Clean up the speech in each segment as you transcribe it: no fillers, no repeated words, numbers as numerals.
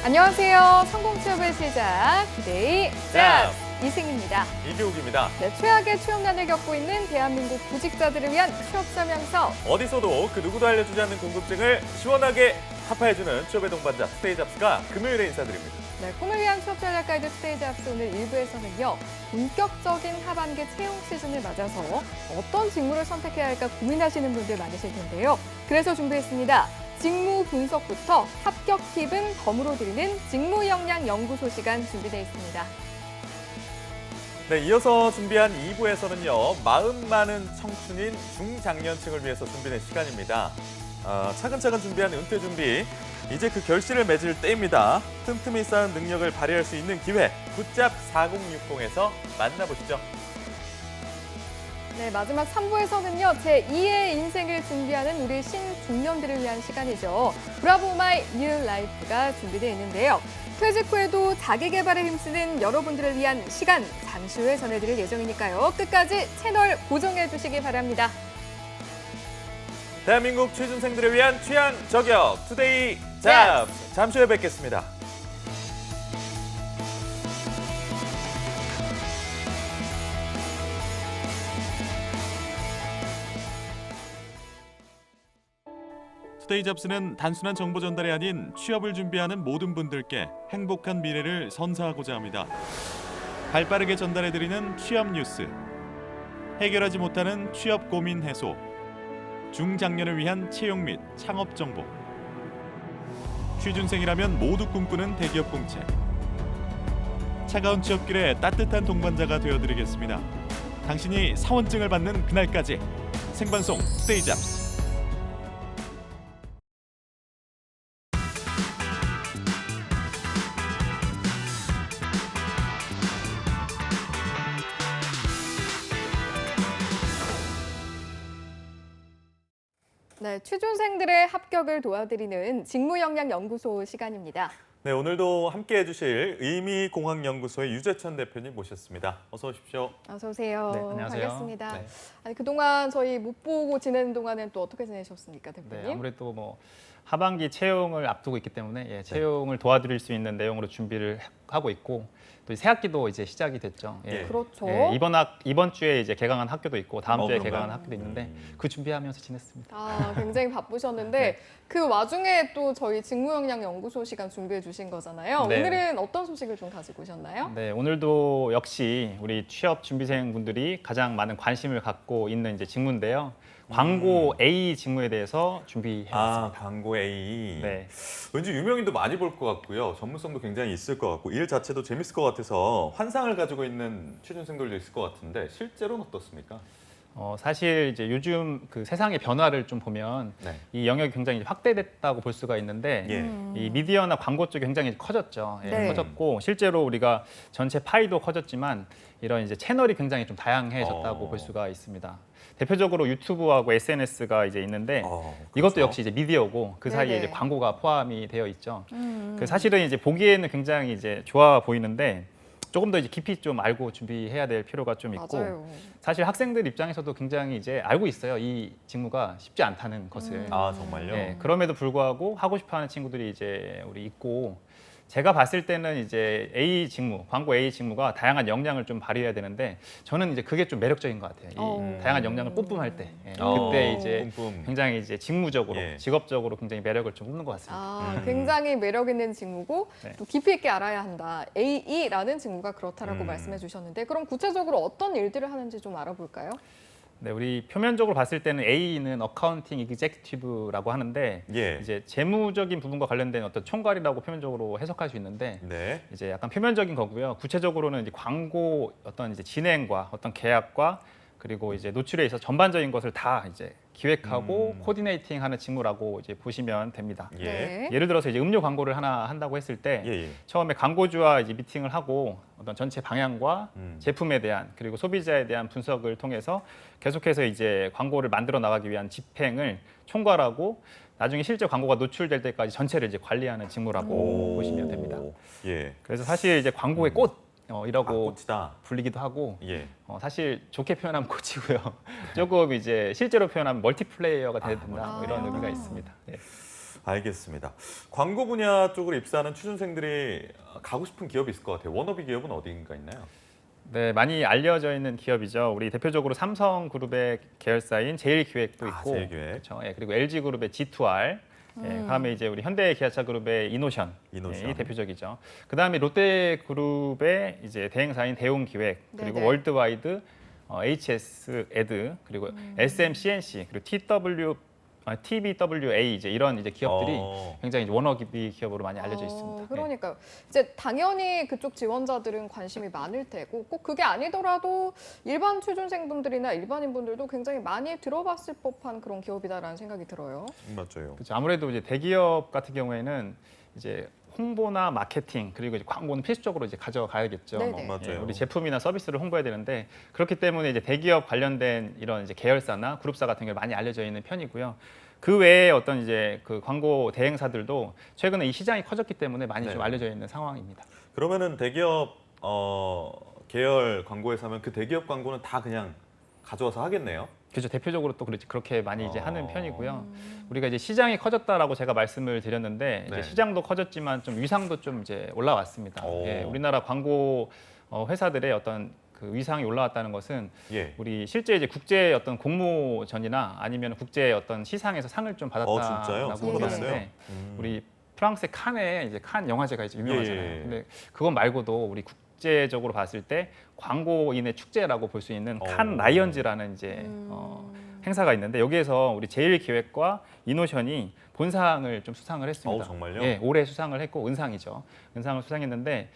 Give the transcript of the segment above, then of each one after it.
안녕하세요. 성공 취업의 시작, 투데이 잡 이승입니다. 이교욱입니다. 네, 최악의 취업난을 겪고 있는 대한민국 구직자들을 위한 취업 설명서. 어디서도 그 누구도 알려주지 않는 궁금증을 시원하게 타파해주는 취업의 동반자 투데이 잡스가 금요일에 인사드립니다. 네, 꿈을 위한 취업 전략 가이드 투데이 잡스 오늘 1부에서는요. 본격적인 하반기 채용 시즌을 맞아서 어떤 직무를 선택해야 할까 고민하시는 분들 많으실 텐데요. 그래서 준비했습니다. 직무 분석부터 합격 팁은 덤으로 드리는 직무 역량 연구소 시간 준비되어 있습니다. 네, 이어서 준비한 2부에서는요. 마음 많은 청춘인 중장년층을 위해서 준비된 시간입니다. 차근차근 준비한 은퇴 준비, 이제 그 결실을 맺을 때입니다. 틈틈이 쌓은 능력을 발휘할 수 있는 기회, 굿잡 4060에서 만나보시죠. 네, 마지막 3부에서는요. 제2의 인생을 준비하는 우리 신중년들을 위한 시간이죠. 브라보 마이 뉴 라이프가 준비되어 있는데요. 퇴직 후에도 자기 개발에 힘쓰는 여러분들을 위한 시간 잠시 후에 전해드릴 예정이니까요. 끝까지 채널 고정해 주시기 바랍니다. 대한민국 취준생들을 위한 취향 저격 투데이 잡! 잠시 후에 뵙겠습니다. 투데이 잡스는 단순한 정보 전달이 아닌 취업을 준비하는 모든 분들께 행복한 미래를 선사하고자 합니다. 발빠르게 전달해드리는 취업 뉴스, 해결하지 못하는 취업 고민 해소, 중장년을 위한 채용 및 창업 정보, 취준생이라면 모두 꿈꾸는 대기업 공채, 차가운 취업길에 따뜻한 동반자가 되어드리겠습니다. 당신이 사원증을 받는 그날까지 생방송 투데이 잡스. 네, 취준생들의 합격을 도와드리는 직무역량연구소 시간입니다. 네, 오늘도 함께해 주실 의미공학연구소의 유재천 대표님 모셨습니다. 어서 오십시오. 어서 오세요. 네, 안녕하세요. 반갑습니다. 네. 아니, 그동안 저희 못 보고 지내는 동안은 또 어떻게 지내셨습니까, 대표님? 네, 아무래도 뭐 하반기 채용을 앞두고 있기 때문에 채용을 도와드릴 수 있는 내용으로 준비를 하고 있고 또 새 학기도 이제 시작이 됐죠. 그렇죠. 이번 주에 이제 개강한 학교도 있고 다음 주에 그런가요? 개강한 학교도 있는데 그 준비하면서 지냈습니다. 굉장히 바쁘셨는데 네. 그 와중에 또 저희 직무역량연구소 시간 준비해 주신 거잖아요. 네. 오늘은 어떤 소식을 좀 가지고 오셨나요? 네, 오늘도 역시 우리 취업 준비생 분들이 가장 많은 관심을 갖고 있는 이제 직무인데요. 광고 A 직무에 대해서 준비해봤습니다. 광고 A. 네. 왠지 유명인도 많이 볼 것 같고요. 전문성도 굉장히 있을 것 같고 일 자체도 재밌을 것 같아서 환상을 가지고 있는 취준생들도 있을 것 같은데 실제로는 어떻습니까? 사실 이제 요즘 그 세상의 변화를 좀 보면 네. 이 영역이 굉장히 확대됐다고 볼 수가 있는데 이 미디어나 광고 쪽이 굉장히 커졌죠. 네. 커졌고 실제로 우리가 전체 파이도 커졌지만 이런 이제 채널이 굉장히 좀 다양해졌다고 볼 수가 있습니다. 대표적으로 유튜브하고 SNS가 이제 있는데 이것도 그렇죠. 역시 이제 미디어고 그 사이에 네네. 이제 광고가 포함이 되어 있죠. 그 사실은 이제 보기에는 굉장히 이제 좋아 보이는데 조금 더 이제 깊이 좀 알고 준비해야 될 필요가 좀 있고 맞아요. 사실 학생들 입장에서도 굉장히 이제 알고 있어요. 이 직무가 쉽지 않다는 것을. 정말요? 네, 그럼에도 불구하고 하고 싶어하는 친구들이 이제 우리 있고 제가 봤을 때는 이제 A 직무, 광고 A 직무가 다양한 역량을 좀 발휘해야 되는데 저는 이제 그게 좀 매력적인 것 같아요. 이 다양한 역량을 뿜뿜할 때 그때 이제 뿜뿜. 굉장히 이제 직무적으로, 예. 직업적으로 굉장히 매력을 좀 뿜는 것 같습니다. 굉장히 매력 있는 직무고 네. 또 깊이 있게 알아야 한다. AE라는 직무가 그렇다라고 말씀해 주셨는데 그럼 구체적으로 어떤 일들을 하는지 좀 알아볼까요? 네, 우리 표면적으로 봤을 때는 A는 어카운팅 이그제큐티브라고 하는데 예. 이제 재무적인 부분과 관련된 어떤 총괄이라고 표면적으로 해석할 수 있는데 네. 이제 약간 표면적인 거고요. 구체적으로는 이제 광고 어떤 이제 진행과 어떤 계약과 그리고 이제 노출에 있어서 전반적인 것을 다 이제 기획하고 코디네이팅하는 직무라고 이제 보시면 됩니다. 예. 네. 예를 들어서 이제 음료 광고를 하나 한다고 했을 때 예. 처음에 광고주와 이제 미팅을 하고 어떤 전체 방향과 제품에 대한 그리고 소비자에 대한 분석을 통해서 계속해서 이제 광고를 만들어 나가기 위한 집행을 총괄하고 나중에 실제 광고가 노출될 때까지 전체를 이제 관리하는 직무라고 보시면 됩니다. 예. 그래서 사실 이제 광고의 꽃이라고 꽃이다. 불리기도 하고 예. 사실 좋게 표현하면 꽃이고요. 조금 이제 실제로 표현하면 멀티플레이어가 돼야 된다 뭐 이런 의미가 있습니다. 네. 알겠습니다. 광고 분야 쪽으로 입사하는 취준생들이 가고 싶은 기업이 있을 것 같아요. 워너비 기업은 어디인가 있나요? 네, 많이 알려져 있는 기업이죠. 우리 대표적으로 삼성그룹의 계열사인 제일기획도 있고, 제일기획. 그렇죠. 예, 그리고 LG그룹의 G2R, 예, 다음에 이제 우리 현대기아차그룹의 이노션, 이노션. 이 대표적이죠. 그 다음에 롯데그룹의 이제 대행사인 대웅기획, 그리고 네네. 월드와이드, HS-에드, 그리고 SMCNC, 그리고 TBWA 이제 이런 이제 기업들이 굉장히 이제 워너비 기업으로 많이 알려져 있습니다. 네. 그러니까요. 이제 당연히 그쪽 지원자들은 관심이 많을 테고 꼭 그게 아니더라도 일반 취준생분들이나 일반인분들도 굉장히 많이 들어봤을 법한 그런 기업이다라는 생각이 들어요. 맞아요. 그렇죠. 아무래도 이제 대기업 같은 경우에는 이제 홍보나 마케팅 그리고 이제 광고는 필수적으로 이제 가져가야겠죠. 네네. 맞아요. 우리 제품이나 서비스를 홍보해야 되는데 그렇기 때문에 이제 대기업 관련된 이런 이제 계열사나 그룹사 같은 게 많이 알려져 있는 편이고요. 그 외에 어떤 이제 그 광고 대행사들도 최근에 이 시장이 커졌기 때문에 많이 좀 네. 알려져 있는 상황입니다. 그러면은 대기업 계열 광고에서 하면 그 대기업 광고는 다 그냥 가져와서 하겠네요. 그렇죠. 대표적으로 또 그렇게 많이 이제 하는 어. 편이고요. 우리가 이제 시장이 커졌다라고 제가 말씀을 드렸는데 네. 이제 시장도 커졌지만 좀 위상도 좀 이제 올라왔습니다. 오. 예, 우리나라 광고 회사들의 어떤 그 위상이 올라왔다는 것은 예. 우리 실제 이제 국제 어떤 공모전이나 아니면 국제 어떤 시상에서 상을 좀 진짜요? 받았다라고 상 받았어요? 하는데 우리 프랑스의 칸에 이제 칸 영화제가 이제 유명하잖아요. 예. 근데 그것 말고도 우리 국제적으로 봤을 때 광고인의 축제라고 볼 수 있는 칸 라이언즈라는 이제 행사가 있는데 여기에서 우리 제일기획과 이노션이 본상을 좀 수상을 했습니다. 정말요? 예, 올해 수상을 했고 은상이죠. 은상을 수상했는데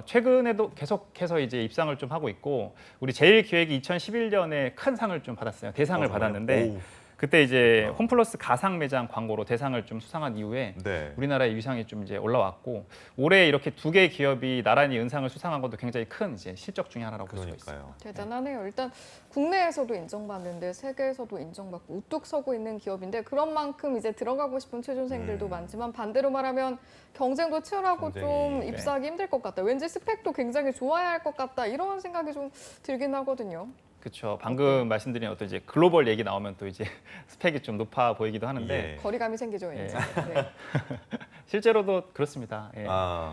최근에도 계속해서 이제 입상을 좀 하고 있고 우리 제일기획이 2011년에 큰 상을 좀 받았어요. 대상을 정말요? 받았는데 오. 그때 이제 그렇구나. 홈플러스 가상 매장 광고로 대상을 좀 수상한 이후에 네. 우리나라의 위상이 좀 이제 올라왔고 올해 이렇게 두 개의 기업이 나란히 은상을 수상한 것도 굉장히 큰 이제 실적 중에 하나라고 볼 수가 있습니다. 그러니까요. 대단하네요. 일단 국내에서도 인정받는데 세계에서도 인정받고 우뚝 서고 있는 기업인데 그런 만큼 이제 들어가고 싶은 취준생들도 많지만 반대로 말하면 경쟁도 치열하고 좀 경쟁이, 입사하기 힘들 것 같다. 왠지 스펙도 굉장히 좋아야 할 것 같다. 이런 생각이 좀 들긴 하거든요. 그렇죠. 방금 말씀드린 어떤 이제 글로벌 얘기 나오면 또 이제 스펙이 좀 높아 보이기도 하는데 예. 거리감이 생기죠, 왠지. 네. 실제로도 그렇습니다. 예.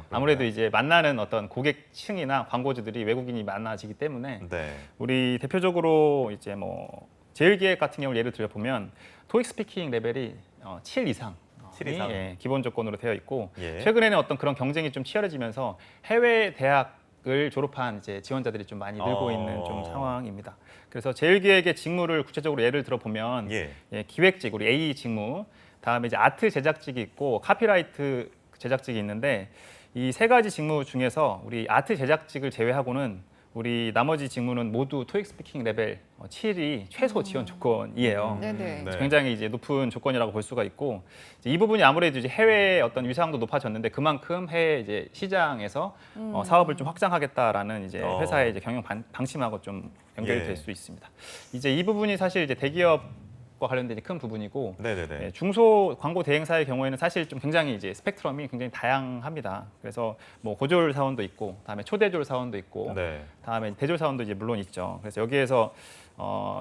아무래도 이제 만나는 어떤 고객층이나 광고주들이 외국인이 많아지기 때문에 네. 우리 대표적으로 이제 뭐 제일기획 같은 경우를 예를 들어 보면 토익 스피킹 레벨이 7 이상. 7 이상. 예, 기본 조건으로 되어 있고 예. 최근에는 어떤 그런 경쟁이 좀 치열해지면서 해외 대학을 졸업한 이제 지원자들이 좀 많이 늘고 있는 좀 상황입니다. 그래서 제일기획의 직무를 구체적으로 예를 들어 보면 예. 기획직 우리 A 직무, 다음에 이제 아트 제작직이 있고 카피라이트 제작직이 있는데 이 세 가지 직무 중에서 우리 아트 제작직을 제외하고는 우리 나머지 직무는 모두 토익 스피킹 레벨 7이 최소 지원 조건이에요. 네네. 네. 굉장히 이제 높은 조건이라고 볼 수가 있고 이제 이 부분이 아무래도 이제 해외 어떤 위상도 높아졌는데 그만큼 해외 이제 시장에서 사업을 좀 확장하겠다라는 이제 회사의 이제 경영 방침하고 좀 연결이 예. 될 수 있습니다. 이제 이 부분이 사실 이제 대기업과 관련된 큰 부분이고 네네네. 예, 중소 광고 대행사의 경우에는 사실 좀 굉장히 이제 스펙트럼이 굉장히 다양합니다. 그래서 뭐 고졸 사원도 있고, 다음에 초대졸 사원도 있고, 네. 다음에 대졸 사원도 이제 물론 있죠. 그래서 여기에서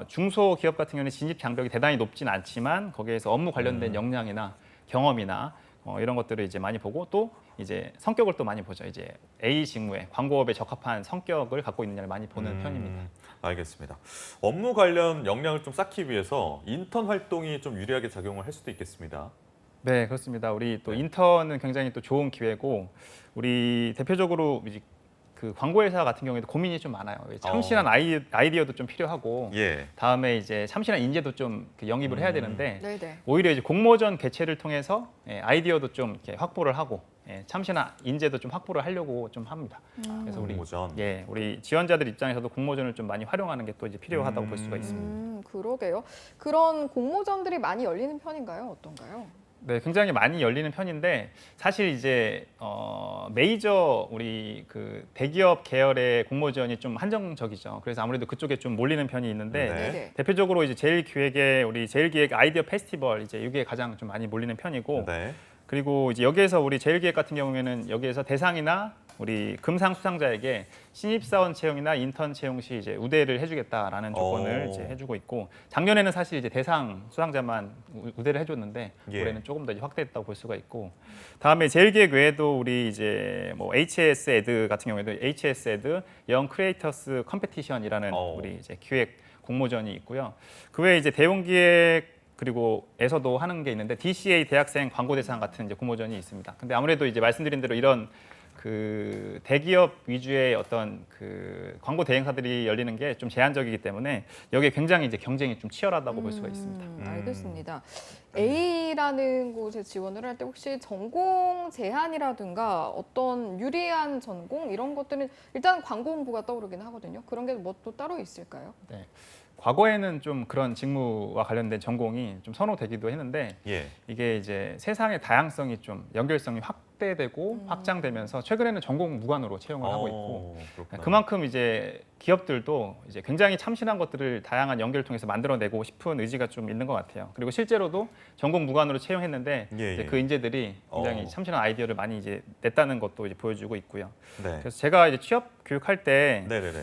중소 기업 같은 경우는 진입 장벽이 대단히 높진 않지만 거기에서 업무 관련된 역량이나 경험이나 이런 것들을 이제 많이 보고 또 이제 성격을 또 많이 보죠. 이제 A 직무에 광고업에 적합한 성격을 갖고 있느냐를 많이 보는 편입니다. 알겠습니다. 업무 관련 역량을 좀 쌓기 위해서 인턴 활동이 좀 유리하게 작용을 할 수도 있겠습니다. 네, 그렇습니다. 우리 또 인턴은 굉장히 또 좋은 기회고 우리 대표적으로 이제 그 광고회사 같은 경우에도 고민이 좀 많아요. 참신한 아이디어도 좀 필요하고 예. 다음에 이제 참신한 인재도 좀 영입을 해야 되는데 네네. 오히려 이제 공모전 개최를 통해서 아이디어도 좀 이렇게 확보를 하고 참신한 인재도 좀 확보를 하려고 좀 합니다. 그래서 우리 공모전. 우리 지원자들 입장에서도 공모전을 좀 많이 활용하는 게 또 이제 필요하다고 볼 수가 있습니다. 그러게요. 그런 공모전들이 많이 열리는 편인가요? 어떤가요? 네, 굉장히 많이 열리는 편인데 사실 이제 메이저 우리 그 대기업 계열의 공모전이 좀 한정적이죠. 그래서 아무래도 그쪽에 좀 몰리는 편이 있는데 네. 네네. 대표적으로 이제 제일기획의 우리 제일기획 아이디어 페스티벌 이제 이게 가장 좀 많이 몰리는 편이고 네. 그리고 이제 여기에서 우리 제일기획 같은 경우에는 여기에서 대상이나 우리 금상 수상자에게 신입사원 채용이나 인턴 채용 시 이제 우대를 해주겠다라는 조건을 이제 해주고 있고, 작년에는 사실 이제 대상 수상자만 우대를 해줬는데 예. 올해는 조금 더 이제 확대했다고 볼 수가 있고, 다음에 제일기획 외에도 우리 이제 뭐 HS 에드 같은 경우에도 HS 에드 영 크리에이터스 컴페티션이라는 우리 이제 기획 공모전이 있고요. 그 외에 이제 대웅기획 그리고 에서도 하는 게 있는데 DCA 대학생 광고 대상 같은 이제 공모전이 있습니다. 근데 아무래도 이제 말씀드린 대로 이런 그 대기업 위주의 어떤 그 광고 대행사들이 열리는 게 좀 제한적이기 때문에 여기에 굉장히 이제 경쟁이 좀 치열하다고 볼 수가 있습니다. 알겠습니다. A라는 곳에 지원을 할 때 혹시 전공 제한이라든가 어떤 유리한 전공 이런 것들은 일단 광고 홍보가 떠오르긴 하거든요. 그런 게 뭐 또 따로 있을까요? 네. 과거에는 좀 그런 직무와 관련된 전공이 좀 선호되기도 했는데 예. 이게 이제 세상의 다양성이 좀 연결성이 확대되고 확장되면서 최근에는 전공 무관으로 채용을 하고 있고, 그렇구나. 그만큼 이제 기업들도 이제 굉장히 참신한 것들을 다양한 연결을 통해서 만들어내고 싶은 의지가 좀 있는 것 같아요. 그리고 실제로도 전공 무관으로 채용했는데 예, 이제 예. 그 인재들이 굉장히 참신한 아이디어를 많이 이제 냈다는 것도 이제 보여주고 있고요. 네. 그래서 제가 이제 취업 교육할 때 네네네.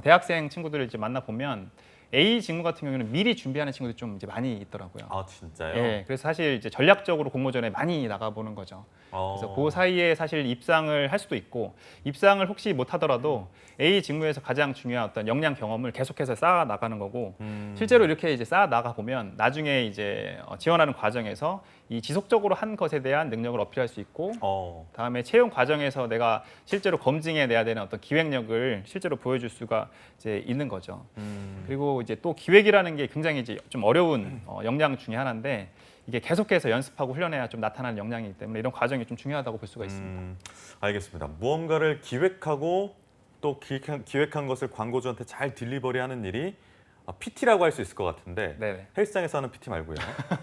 대학생 친구들을 이제 만나 보면 A 직무 같은 경우는 미리 준비하는 친구들이 좀 이제 많이 있더라고요. 아 진짜요? 예, 그래서 사실 이제 전략적으로 공모전에 많이 나가보는 거죠. 그래서 그 사이에 사실 입상을 할 수도 있고, 입상을 혹시 못 하더라도 A 직무에서 가장 중요한 어떤 역량 경험을 계속해서 쌓아 나가는 거고, 실제로 이렇게 이제 쌓아 나가 보면 나중에 이제 지원하는 과정에서 이 지속적으로 한 것에 대한 능력을 어필할 수 있고, 다음에 채용 과정에서 내가 실제로 검증해 내야 되는 어떤 기획력을 실제로 보여줄 수가 이제 있는 거죠. 그리고 이제 또 기획이라는 게 굉장히 이제 좀 어려운 역량 중에 하나인데, 이게 계속해서 연습하고 훈련해야 좀 나타나는 역량이기 때문에 이런 과정이 좀 중요하다고 볼 수가 있습니다. 알겠습니다. 무언가를 기획하고 또 기획한 것을 광고주한테 잘 딜리버리하는 일이 PT라고 할 수 있을 것 같은데, 네네. 헬스장에서 하는 PT 말고요.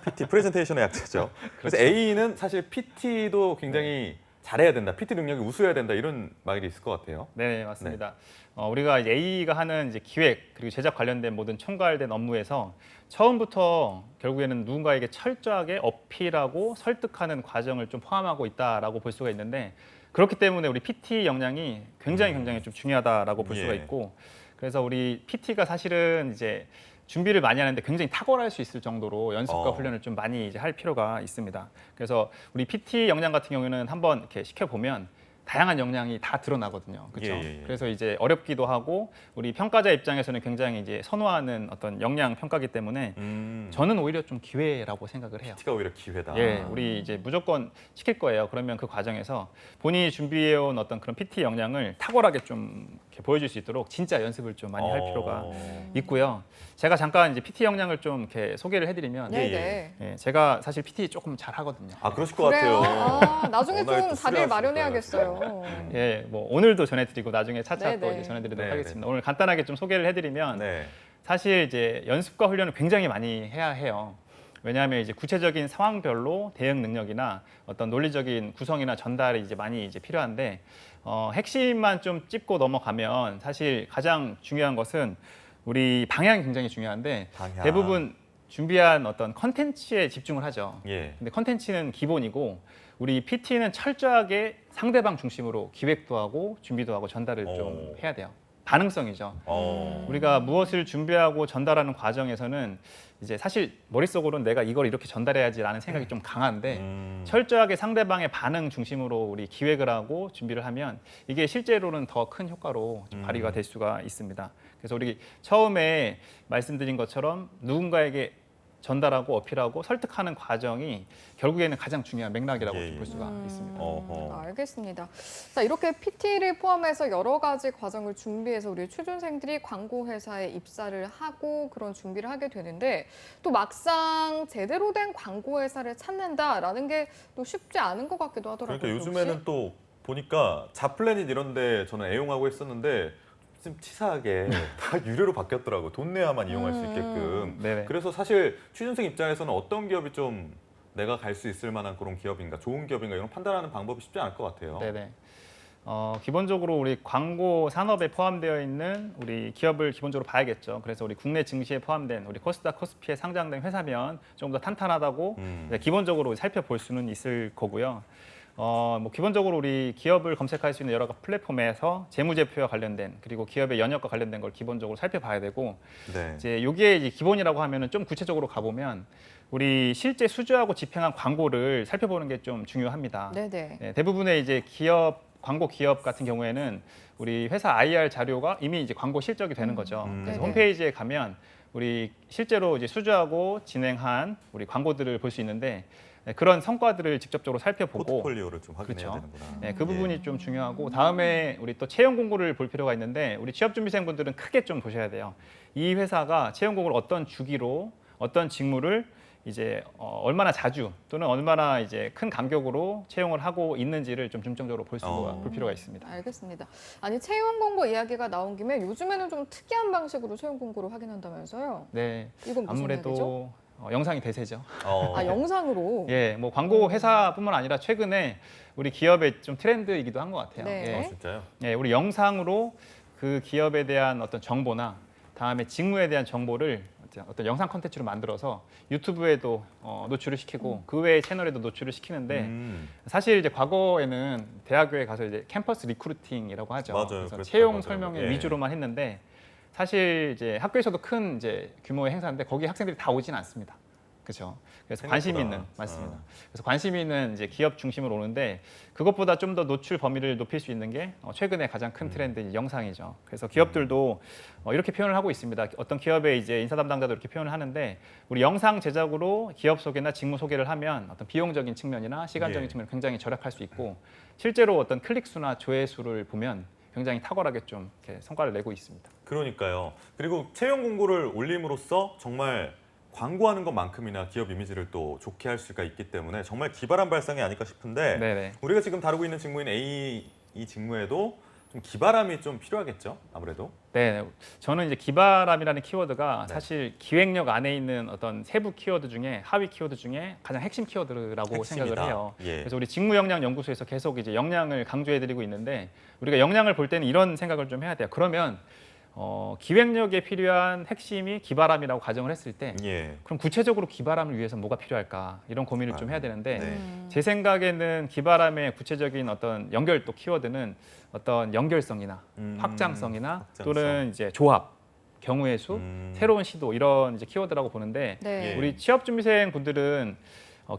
PT 프레젠테이션의 약자죠. 그래서 A는 사실 PT도 굉장히 잘해야 된다. PT 능력이 우수해야 된다. 이런 말이 있을 것 같아요. 네, 맞습니다. 우리가 이제 A가 하는 이제 기획 그리고 제작 관련된 모든 총괄된 업무에서 처음부터 결국에는 누군가에게 철저하게 어필하고 설득하는 과정을 좀 포함하고 있다라고 볼 수가 있는데, 그렇기 때문에 우리 PT 역량이 굉장히 좀 중요하다라고 볼 수가 예. 있고, 그래서 우리 PT가 사실은 이제 준비를 많이 하는데 굉장히 탁월할 수 있을 정도로 연습과 훈련을 좀 많이 이제 할 필요가 있습니다. 그래서 우리 PT 역량 같은 경우에는 한번 이렇게 시켜보면 다양한 역량이 다 드러나거든요. 그렇죠? 예. 그래서 이제 어렵기도 하고 우리 평가자 입장에서는 굉장히 이제 선호하는 어떤 역량 평가기 때문에 저는 오히려 좀 기회라고 생각을 해요. PT가 오히려 기회다. 예, 우리 이제 무조건 시킬 거예요. 그러면 그 과정에서 본인이 준비해온 어떤 그런 PT 역량을 탁월하게 좀 이렇게 보여줄 수 있도록 진짜 연습을 좀 많이 할 필요가 있고요. 제가 잠깐 이제 PT 역량을 좀 이렇게 소개를 해드리면, 네. 예, 제가 사실 PT 조금 잘 하거든요. 아 그러실 것 그래요? 같아요. 나중에 워낙에 좀 또 자리를 마련해야겠어요. 예, 뭐 오늘도 전해드리고 나중에 차차 또 네네. 이제 전해드리도록 네네. 하겠습니다. 오늘 간단하게 좀 소개를 해드리면, 네. 사실 이제 연습과 훈련을 굉장히 많이 해야 해요. 왜냐하면 이제 구체적인 상황별로 대응 능력이나 어떤 논리적인 구성이나 전달이 이제 많이 이제 필요한데, 핵심만 좀 짚고 넘어가면 사실 가장 중요한 것은 우리 방향이 굉장히 중요한데, 방향. 대부분 준비한 어떤 컨텐츠에 집중을 하죠. 예. 근데 컨텐츠는 기본이고 우리 PT는 철저하게 상대방 중심으로 기획도 하고 준비도 하고 전달을 좀 해야 돼요. 가능성이죠. 우리가 무엇을 준비하고 전달하는 과정에서는 이제 사실 머릿속으로는 내가 이걸 이렇게 전달해야지라는 생각이 좀 강한데, 철저하게 상대방의 반응 중심으로 우리 기획을 하고 준비를 하면 이게 실제로는 더 큰 효과로 좀 발휘가 될 수가 있습니다. 그래서 우리 처음에 말씀드린 것처럼 누군가에게 전달하고 어필하고 설득하는 과정이 결국에는 가장 중요한 맥락이라고 볼 수가 있습니다. 알겠습니다. 자, 이렇게 PT를 포함해서 여러 가지 과정을 준비해서 우리 취준생들이 광고 회사에 입사를 하고 그런 준비를 하게 되는데, 또 막상 제대로 된 광고 회사를 찾는다라는 게 또 쉽지 않은 것 같기도 하더라고요. 그러니까 요즘에는 또 보니까 잡플래닛 이런 데 저는 애용하고 했었는데 좀 치사하게 다 유료로 바뀌었더라고요. 돈 내야만 이용할 수 있게끔. 네네. 그래서 사실 취준생 입장에서는 어떤 기업이 좀 내가 갈 수 있을 만한 그런 기업인가, 좋은 기업인가 이런 판단하는 방법이 쉽지 않을 것 같아요. 네네. 기본적으로 우리 광고 산업에 포함되어 있는 우리 기업을 기본적으로 봐야겠죠. 그래서 우리 국내 증시에 포함된 우리 코스닥, 코스피에 상장된 회사면 조금 더 탄탄하다고 기본적으로 살펴볼 수는 있을 거고요. 뭐 기본적으로 우리 기업을 검색할 수 있는 여러 플랫폼에서 재무제표와 관련된 그리고 기업의 연역과 관련된 걸 기본적으로 살펴봐야 되고 네. 이제 요게 이제 기본이라고 하면은 좀 구체적으로 가보면 우리 실제 수주하고 집행한 광고를 살펴보는 게 좀 중요합니다. 네네. 네, 대부분의 이제 기업 광고 기업 같은 경우에는 우리 회사 IR 자료가 이미 이제 광고 실적이 되는 거죠. 그래서 네네. 홈페이지에 가면 우리 실제로 이제 수주하고 진행한 우리 광고들을 볼 수 있는데 그런 성과들을 직접적으로 살펴보고 포트폴리오를 좀 확인해야 그렇죠. 되는구나. 네, 그 부분이 좀 중요하고 다음에 우리 또 채용 공고를 볼 필요가 있는데 우리 취업준비생분들은 크게 좀 보셔야 돼요. 이 회사가 채용 공고를 어떤 주기로 어떤 직무를 이제 얼마나 자주 또는 얼마나 이제 큰 간격으로 채용을 하고 있는지를 좀 중점적으로 볼 필요가 있습니다. 알겠습니다. 아니 채용 공고 이야기가 나온 김에 요즘에는 좀 특이한 방식으로 채용 공고를 확인한다면서요? 네, 이건 무슨 이야기죠? 아무래도 영상이 대세죠. 아 영상으로. 예, 뭐 광고 회사뿐만 아니라 최근에 우리 기업의 좀 트렌드이기도 한 것 같아요. 네. 예. 진짜요? 예, 우리 영상으로 그 기업에 대한 어떤 정보나 다음에 직무에 대한 정보를 어떤 영상 콘텐츠로 만들어서 유튜브에도 노출을 시키고 그 외의 채널에도 노출을 시키는데 사실 이제 과거에는 대학교에 가서 이제 캠퍼스 리크루팅이라고 하죠. 맞아요. 그래서 그랬죠. 채용 맞아요. 설명회 예. 위주로만 했는데 사실 이제 학교에서도 큰 이제 규모의 행사인데 거기 학생들이 다 오진 않습니다. 그렇죠. 그래서 관심 생각보다. 있는 맞습니다. 그래서 관심 있는 이제 기업 중심으로 오는데 그것보다 좀 더 노출 범위를 높일 수 있는 게 최근에 가장 큰 트렌드 영상이죠. 그래서 기업들도 이렇게 표현을 하고 있습니다. 어떤 기업의 이제 인사 담당자도 이렇게 표현을 하는데 우리 영상 제작으로 기업 소개나 직무 소개를 하면 어떤 비용적인 측면이나 시간적인 예. 측면 굉장히 절약할 수 있고 실제로 어떤 클릭 수나 조회 수를 보면 굉장히 탁월하게 좀 이렇게 성과를 내고 있습니다. 그러니까요. 그리고 채용 공고를 올림으로써 정말 광고하는 것만큼이나 기업 이미지를 또 좋게 할 수가 있기 때문에 정말 기발한 발상이 아닐까 싶은데 네네. 우리가 지금 다루고 있는 직무인 A 이 직무에도 좀 기발함이 좀 필요하겠죠, 아무래도. 네, 저는 이제 기발함이라는 키워드가 네. 사실 기획력 안에 있는 어떤 세부 키워드 중에 하위 키워드 중에 가장 핵심 키워드라고 핵심이다. 생각을 해요. 예. 그래서 우리 직무역량연구소에서 계속 이제 역량을 강조해드리고 있는데 우리가 역량을 볼 때는 이런 생각을 좀 해야 돼요. 그러면 기획력에 필요한 핵심이 기발함이라고 가정을 했을 때 예. 그럼 구체적으로 기발함을 위해서 뭐가 필요할까 이런 고민을 좀 해야 되는데 네. 제 생각에는 기발함의 구체적인 어떤 연결도 키워드는 어떤 연결성이나 확장성이나 확장성. 또는 이제 조합, 경우의 수, 새로운 시도 이런 이제 키워드라고 보는데 네. 예. 우리 취업 준비생 분들은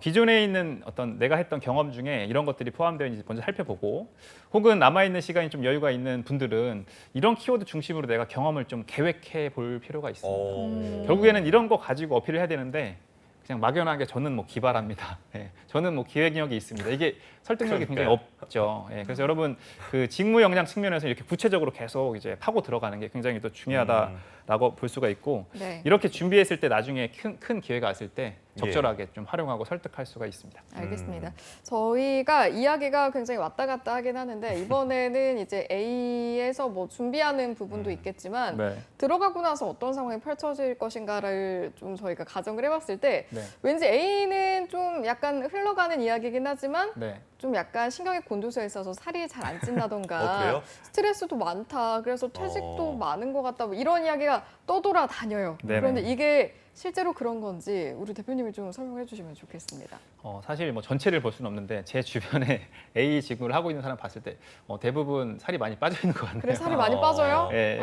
기존에 있는 어떤 내가 했던 경험 중에 이런 것들이 포함되어 있는지 먼저 살펴보고 혹은 남아있는 시간이 좀 여유가 있는 분들은 이런 키워드 중심으로 내가 경험을 좀 계획해 볼 필요가 있습니다. 결국에는 이런 거 가지고 어필을 해야 되는데 그냥 막연하게 저는 뭐 기발합니다. 예, 저는 뭐 기획력이 있습니다. 이게 설득력이 굉장히 없죠. 예, 그래서 여러분 그 직무 역량 측면에서 이렇게 구체적으로 계속 이제 파고 들어가는 게 굉장히 또 중요하다라고 볼 수가 있고 네. 이렇게 준비했을 때 나중에 큰 기회가 왔을 때 적절하게 좀 활용하고 설득할 수가 있습니다. 알겠습니다. 저희가 이야기가 굉장히 왔다 갔다 하긴 하는데 이번에는 이제 A에서 뭐 준비하는 부분도 있겠지만 네. 들어가고 나서 어떤 상황이 펼쳐질 것인가를 좀 저희가 가정을 해봤을 때 네. 왠지 A는 좀 약간 흘러가는 이야기긴 하지만 네. 좀 약간 신경이 곤두서 있어서 살이 잘 안 찐다던가 그래요? 스트레스도 많다 그래서 퇴직도 어. 많은 것 같다 뭐 이런 이야기가 떠돌아다녀요. 네네. 그런데 이게 실제로 그런 건지 우리 대표님이 좀 설명해 주시면 좋겠습니다. 사실 뭐 전체를 볼 수는 없는데 제 주변에 A 직무를 하고 있는 사람 봤을 때 대부분 살이 많이 빠져 있는 것 같네요. 그래 살이 많이 빠져요? 예.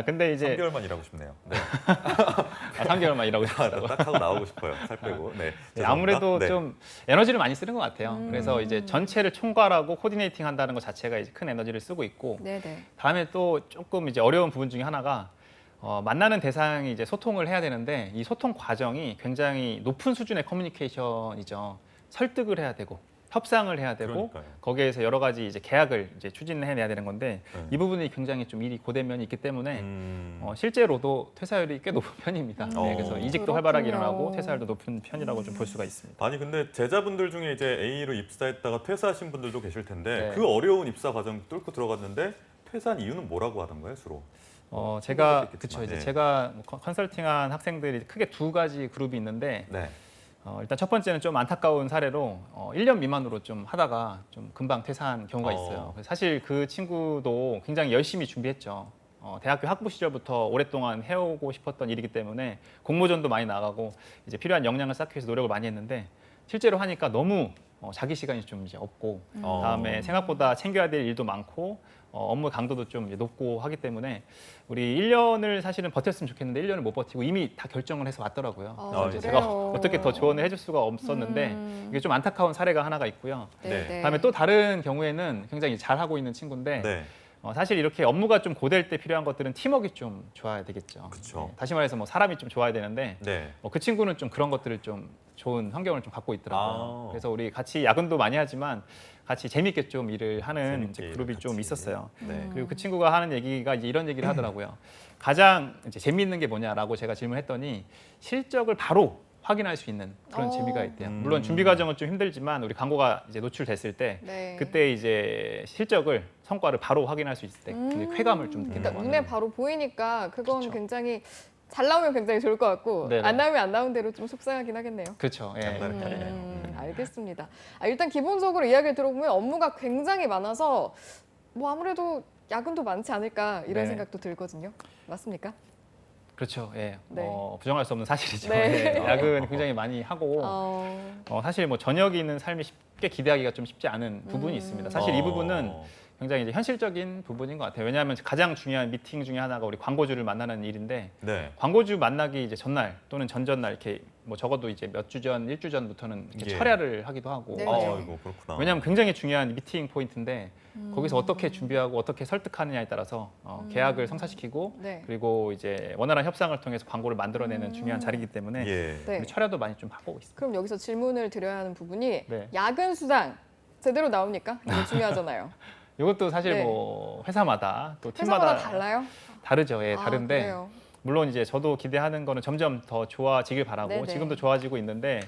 근데 이제 3개월만 일하고 싶네요. 네. 3개월만 일하고 싶다고. 딱 하고 나오고 싶어요. 살 빼고. 네. 네, 죄송합니다. 아무래도 네. 좀 에너지를 많이 쓰는 것 같아요. 그래서 이제 전체를 총괄하고 코디네이팅 한다는 것 자체가 이제 큰 에너지를 쓰고 있고 네네. 다음에 또 조금 이제 어려운 부분 중에 하나가 만나는 대상이 이제 소통을 해야 되는데 이 소통 과정이 굉장히 높은 수준의 커뮤니케이션이죠. 설득을 해야 되고 협상을 해야 되고 그러니까요. 거기에서 여러 가지 이제 계약을 이제 추진해내야 되는 건데 네. 이 부분이 굉장히 좀 일이 고된 면이 있기 때문에 실제로도 퇴사율이 꽤 높은 편입니다. 네, 그래서 이직도 활발하게 그렇군요. 일어나고 퇴사율도 높은 편이라고 좀 볼 수가 있습니다. 아니 근데 제자분들 중에 이제 A로 입사했다가 퇴사하신 분들도 계실 텐데 네. 그 어려운 입사 과정 뚫고 들어갔는데 퇴사한 이유는 뭐라고 하던가요, 주로? 제가 있겠지만, 그쵸 이제 네. 제가 컨설팅한 학생들이 크게 두 가지 그룹이 있는데 네. 일단 첫 번째는 좀 안타까운 사례로 1년 미만으로 좀 하다가 좀 금방 퇴사한 경우가 있어요. 그래서 사실 그 친구도 굉장히 열심히 준비했죠. 대학교 학부 시절부터 오랫동안 해오고 싶었던 일이기 때문에 공모전도 많이 나가고 이제 필요한 역량을 쌓기 위해서 노력을 많이 했는데 실제로 하니까 너무 자기 시간이 좀 이제 없고 어. 다음에 생각보다 챙겨야 될 일도 많고 업무 강도도 좀 이제 높고 하기 때문에 우리 1년을 사실은 버텼으면 좋겠는데 1년을 못 버티고 이미 다 결정을 해서 왔더라고요. 그래서 이제 제가 그래요. 어떻게 더 조언을 해줄 수가 없었는데 이게 좀 안타까운 사례가 하나가 있고요. 네. 다음에 또 다른 경우에는 굉장히 잘 하고 있는 친구인데 네. 사실 이렇게 업무가 좀 고될 때 필요한 것들은 팀워크가 좀 좋아야 되겠죠. 그쵸. 다시 말해서 뭐 사람이 좀 좋아야 되는데 네. 그 친구는 좀 그런 것들을 좀 좋은 환경을 좀 갖고 있더라고요. 아. 그래서 우리 같이 야근도 많이 하지만 같이 재밌게 좀 일을 하는 재밌게 이제 그룹이 좀 같이. 있었어요. 네. 그리고 그 친구가 하는 얘기가 이제 이런 얘기를 하더라고요. 가장 이제 재미있는 게 뭐냐라고 제가 질문했더니 실적을 바로 확인할 수 있는 그런 재미가 있대요. 물론 준비 과정은 좀 힘들지만 우리 광고가 이제 노출됐을 때 네. 그때 이제 실적을 성과를 바로 확인할 수 있을 때 굉장히 쾌감을 좀 그러니까 느낀다고 눈에 하더라고요. 바로 보이니까 그건 그쵸. 굉장히 잘 나오면 굉장히 좋을 것 같고 네네. 안 나오면 안 나온 대로 좀 속상하긴 하겠네요. 그렇죠. 예. 장난이 아니네요. 알겠습니다. 일단 기본적으로 이야기를 들어보면 업무가 굉장히 많아서 뭐 아무래도 야근도 많지 않을까 이런 네. 생각도 들거든요. 맞습니까? 그렇죠. 예. 네. 부정할 수 없는 사실이죠. 네. 예. 야근 굉장히 많이 하고 사실 뭐 저녁이 있는 삶이 쉽게 기대하기가 좀 쉽지 않은 부분이 있습니다. 사실 이 부분은 굉장히 이제 현실적인 부분인 것 같아요. 왜냐하면 가장 중요한 미팅 중에 하나가 우리 광고주를 만나는 일인데 네. 광고주 만나기 이제 전날 또는 전전날 이렇게 뭐 적어도 이제 몇 주 전, 일주 전부터는 이렇게 예. 철야를 하기도 하고 네. 아이고 그렇구나. 왜냐하면 굉장히 중요한 미팅 포인트인데 거기서 어떻게 준비하고 어떻게 설득하느냐에 따라서 계약을 성사시키고 네. 그리고 이제 원활한 협상을 통해서 광고를 만들어내는 중요한 자리이기 때문에 예. 네. 우리 철야도 많이 좀 바꾸고 있습니다. 그럼 여기서 질문을 드려야 하는 부분이 네. 야근 수당 제대로 나옵니까? 이거 중요하잖아요. 이것도 사실 네. 뭐 회사마다 또 회사마다 팀마다 달라요? 다르죠. 예, 아, 다른데 그래요. 물론 이제 저도 기대하는 거는 점점 더 좋아지길 바라고 네네. 지금도 좋아지고 있는데